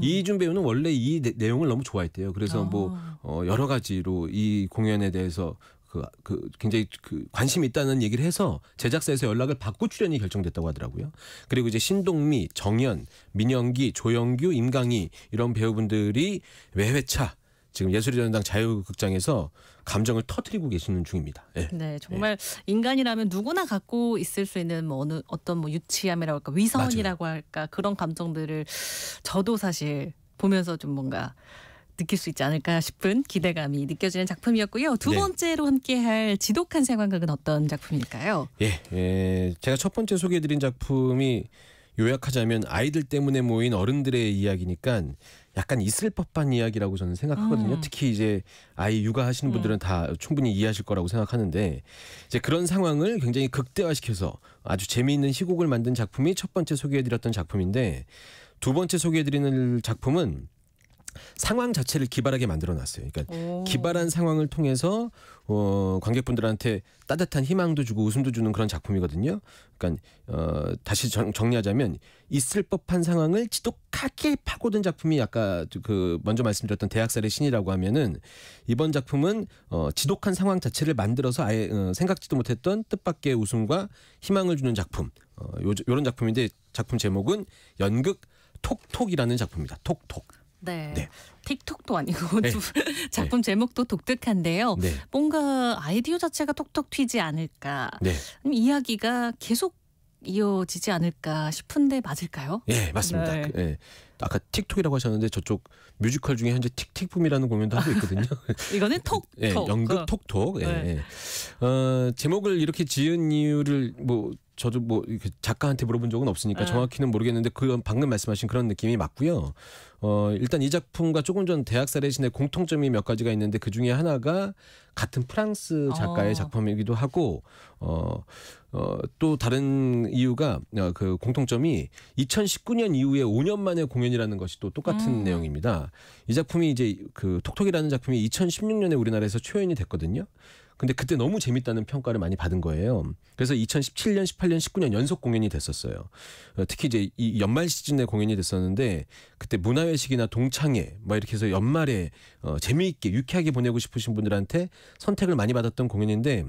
이희준 배우는 원래 이 내용을 너무 좋아했대요. 그래서 뭐 여러 가지로 이 공연에 대해서 굉장히 관심이 있다는 얘기를 해서 제작사에서 연락을 받고 출연이 결정됐다고 하더라고요. 그리고 이제 신동미, 정연, 민영기, 조영규, 임강희 이런 배우분들이 매회차 지금 예술의 전당 자유극장에서 감정을 터뜨리고 계시는 중입니다. 네, 정말 인간이라면 누구나 갖고 있을 수 있는 뭐 어떤 뭐 유치함이라고 할까, 위선이라고 할까 그런 감정들을 저도 사실 보면서 좀 뭔가 느낄 수 있지 않을까 싶은 기대감이 느껴지는 작품이었고요. 두 번째로 함께할 지독한 상황극은 어떤 작품일까요? 제가 첫 번째 소개해드린 작품이 요약하자면 아이들 때문에 모인 어른들의 이야기니까 약간 있을 법한 이야기라고 저는 생각하거든요. 특히 이제 아이 육아하시는 분들은 다 충분히 이해하실 거라고 생각하는데 이제 그런 상황을 굉장히 극대화시켜서 아주 재미있는 희곡을 만든 작품이 첫 번째 소개해드렸던 작품인데 두 번째 소개해드리는 작품은 상황 자체를 기발하게 만들어놨어요. 그러니까 기발한 상황을 통해서 관객분들한테 따뜻한 희망도 주고 웃음도 주는 그런 작품이거든요. 그러니까 다시 정리하자면 있을 법한 상황을 지독하게 파고든 작품이 아까 먼저 말씀드렸던 대학살의 신이라고 하면은 이번 작품은 지독한 상황 자체를 만들어서 아예 생각지도 못했던 뜻밖의 웃음과 희망을 주는 작품. 요런 작품인데 작품 제목은 연극 톡톡이라는 작품입니다. 톡톡. 네. 틱톡도 아니고 작품 제목도 독특한데요. 뭔가 아이디어 자체가 톡톡 튀지 않을까. 이야기가 계속 이어지지 않을까 싶은데 맞을까요? 맞습니다. 아까 틱톡이라고 하셨는데 저쪽 뮤지컬 중에 현재 틱틱붐이라는 공연도 하고 있거든요. 이거는 톡톡. 예, 연극 톡톡. 예, 네. 예. 제목을 이렇게 지은 이유를 뭐 저도 뭐 작가한테 물어본 적은 없으니까 정확히는 모르겠는데 그 방금 말씀하신 그런 느낌이 맞고요. 일단 이 작품과 조금 전 대학 살해신의 공통점이 몇 가지가 있는데 그 중에 하나가 같은 프랑스 작가의 작품이기도 하고 또 다른 이유가 그 공통점이 2019년 이후에 5년 만에 공연이라는 것이 또 똑같은 내용입니다. 이 작품이 이제 그 톡톡이라는 작품이 2016년에 우리나라에서 초연이 됐거든요. 근데 그때 너무 재밌다는 평가를 많이 받은 거예요. 그래서 2017년, 18년, 19년 연속 공연이 됐었어요. 특히 이제 이 연말 시즌에 공연이 됐었는데 그때 문화회식이나 동창회 뭐 이렇게 해서 연말에 재미있게 유쾌하게 보내고 싶으신 분들한테 선택을 많이 받았던 공연인데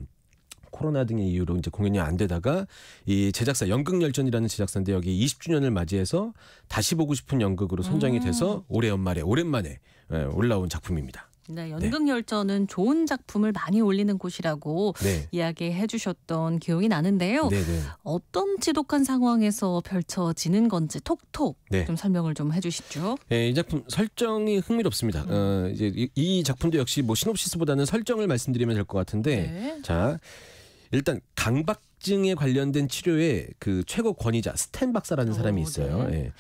코로나 등의 이유로 이제 공연이 안 되다가 이 제작사 연극열전이라는 제작사인데 여기 20주년을 맞이해서 다시 보고 싶은 연극으로 선정이 돼서 올해 연말에 오랜만에 올라온 작품입니다. 네, 연극열전은 좋은 작품을 많이 올리는 곳이라고 이야기해 주셨던 기억이 나는데요. 어떤 지독한 상황에서 펼쳐지는 건지 톡톡 좀 설명을 좀 해주시죠. 네, 이 작품 설정이 흥미롭습니다. 이제 이 작품도 역시 뭐 시놉시스보다는 설정을 말씀드리면 될 것 같은데 자 일단 강박증에 관련된 치료의 그 최고 권위자 스탠 박사라는 사람이 있어요. 예.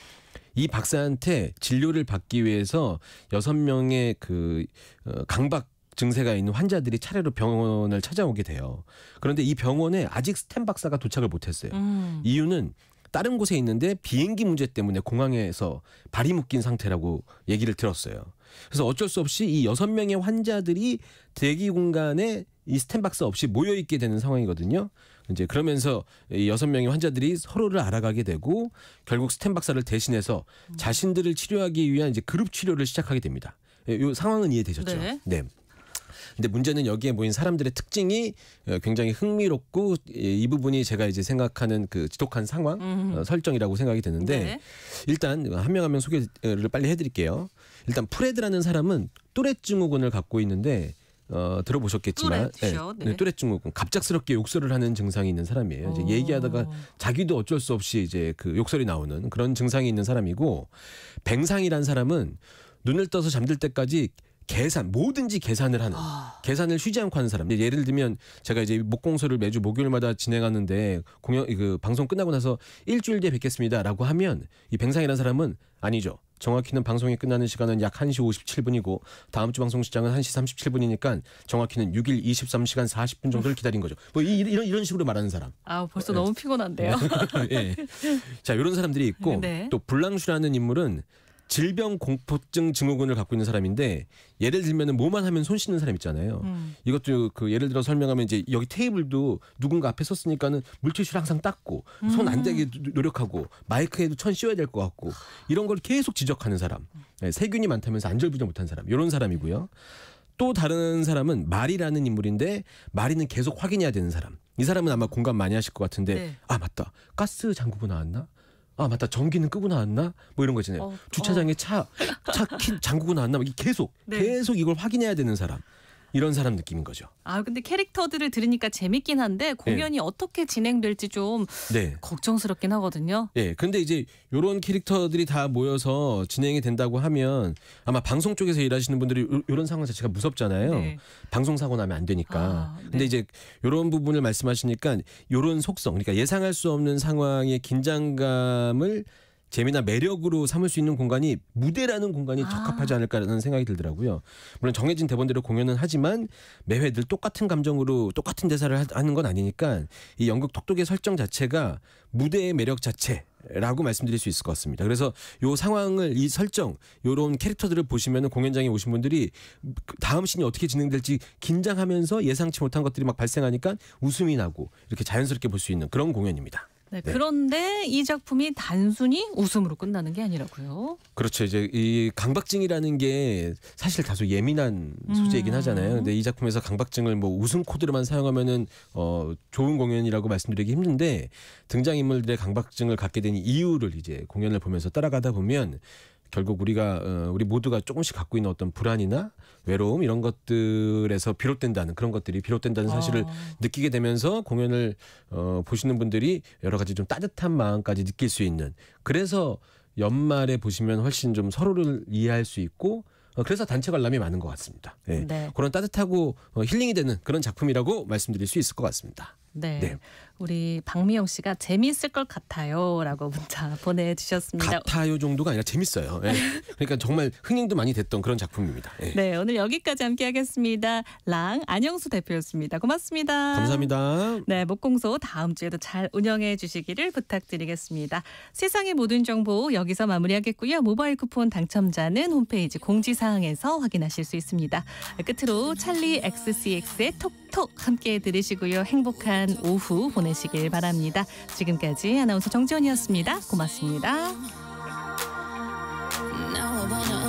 이 박사한테 진료를 받기 위해서 6명의 그 강박 증세가 있는 환자들이 차례로 병원을 찾아오게 돼요. 그런데 이 병원에 아직 스탠 박사가 도착을 못했어요. 이유는 다른 곳에 있는데 비행기 문제 때문에 공항에서 발이 묶인 상태라고 얘기를 들었어요. 그래서 어쩔 수 없이 이 6명의 환자들이 대기 공간에 이 스탠 박사 없이 모여 있게 되는 상황이거든요. 이제 그러면서 이 6명의 환자들이 서로를 알아가게 되고 결국 스탠 박사를 대신해서 자신들을 치료하기 위한 이제 그룹 치료를 시작하게 됩니다. 이 상황은 이해되셨죠? 네. 근데 문제는 여기에 모인 사람들의 특징이 굉장히 흥미롭고 이 부분이 제가 이제 생각하는 그 지독한 상황 설정이라고 생각이 드는데 일단 한 명 한 명 소개를 빨리 해드릴게요. 일단 프레드라는 사람은 뚜렛 증후군을 갖고 있는데 들어보셨겠지만 뚜렛 증후군 갑작스럽게 욕설을 하는 증상이 있는 사람이에요. 이제 얘기하다가 자기도 어쩔 수 없이 이제 그 욕설이 나오는 그런 증상이 있는 사람이고 뱅상이라는 사람은 눈을 떠서 잠들 때까지 뭐든지 계산을 하는 계산을 쉬지 않고 하는 사람. 예를 들면 제가 이제 목공소를 매주 목요일마다 진행하는데 방송 끝나고 나서 일주일 뒤에 뵙겠습니다라고 하면 이 뱅상이라는 사람은 아니죠. 정확히는 방송이 끝나는 시간은 약 1시 57분이고 다음 주 방송 시장은 1시 37분이니까 정확히는 6일 23시간 40분 정도를 기다린 거죠. 뭐 이런 식으로 말하는 사람. 벌써 너무 피곤한데요. 예. 자, 이런 사람들이 있고 또 블랑슈라는 인물은 질병 공포증 증후군을 갖고 있는 사람인데 예를 들면은 뭐만 하면 손 씻는 사람 있잖아요. 이것도 그 예를 들어 설명하면 이제 여기 테이블도 누군가 앞에 섰으니까는 물티슈를 항상 닦고 손 안 대게 노력하고 마이크에도 천 씌워야 될 것 같고 이런 걸 계속 지적하는 사람. 세균이 많다면서 안절부절 못한 사람. 이런 사람이고요. 또 다른 사람은 마리라는 인물인데 마리는 계속 확인해야 되는 사람. 이 사람은 아마 공감 많이 하실 것 같은데 아 맞다. 가스 잠그고 나왔나? 아 맞다 전기는 끄고 나왔나 뭐 이런 거 있잖아요. 주차장에 차 잠그고 나왔나 계속 이걸 확인해야 되는 사람. 이런 사람 느낌인 거죠. 근데 캐릭터들을 들으니까 재밌긴 한데 공연이 어떻게 진행될지 좀 걱정스럽긴 하거든요. 네, 근데 이제 이런 캐릭터들이 다 모여서 진행이 된다고 하면 아마 방송 쪽에서 일하시는 분들이 이런 상황 자체가 무섭잖아요. 방송 사고 나면 안 되니까. 근데 이제 이런 부분을 말씀하시니까 이런 속성, 그러니까 예상할 수 없는 상황의 긴장감을 재미나 매력으로 삼을 수 있는 공간이 무대라는 공간이 적합하지 않을까라는 생각이 들더라고요. 물론 정해진 대본대로 공연은 하지만 매회 늘 똑같은 감정으로 똑같은 대사를 하는 건 아니니까 이 연극 톡톡의 설정 자체가 무대의 매력 자체라고 말씀드릴 수 있을 것 같습니다. 그래서 이 상황을 이 설정 이런 캐릭터들을 보시면 공연장에 오신 분들이 다음 씬이 어떻게 진행될지 긴장하면서 예상치 못한 것들이 막 발생하니까 웃음이 나고 이렇게 자연스럽게 볼 수 있는 그런 공연입니다. 네, 그런데 이 작품이 단순히 웃음으로 끝나는 게 아니라고요. 그렇죠. 이제 이 강박증이라는 게 사실 다소 예민한 소재이긴 하잖아요. 근데 이 작품에서 강박증을 뭐 웃음 코드로만 사용하면은 좋은 공연이라고 말씀드리기 힘든데 등장인물들의 강박증을 갖게 된 이유를 이제 공연을 보면서 따라가다 보면 결국 우리 모두가 조금씩 갖고 있는 어떤 불안이나 외로움 이런 것들에서 비롯된다는 그런 것들이 비롯된다는 사실을 느끼게 되면서 공연을 보시는 분들이 여러 가지 좀 따뜻한 마음까지 느낄 수 있는 그래서 연말에 보시면 훨씬 좀 서로를 이해할 수 있고 그래서 단체 관람이 많은 것 같습니다. 네. 네. 그런 따뜻하고 힐링이 되는 그런 작품이라고 말씀드릴 수 있을 것 같습니다. 네. 네. 우리 박미영 씨가 재미있을 것 같아요라고 문자 보내주셨습니다. 같아요 정도가 아니라 재밌어요. 네. 그러니까 정말 흥행도 많이 됐던 그런 작품입니다. 네. 네, 오늘 여기까지 함께하겠습니다. 랑 안영수 대표였습니다. 고맙습니다. 감사합니다. 네, 목공소 다음 주에도 잘 운영해 주시기를 부탁드리겠습니다. 세상의 모든 정보 여기서 마무리하겠고요. 모바일 쿠폰 당첨자는 홈페이지 공지사항에서 확인하실 수 있습니다. 끝으로 찰리 XCX의 톡톡 함께 들으시고요. 행복한 오후 보내시길 바랍니다. 지금까지 아나운서 정지원이었습니다. 고맙습니다.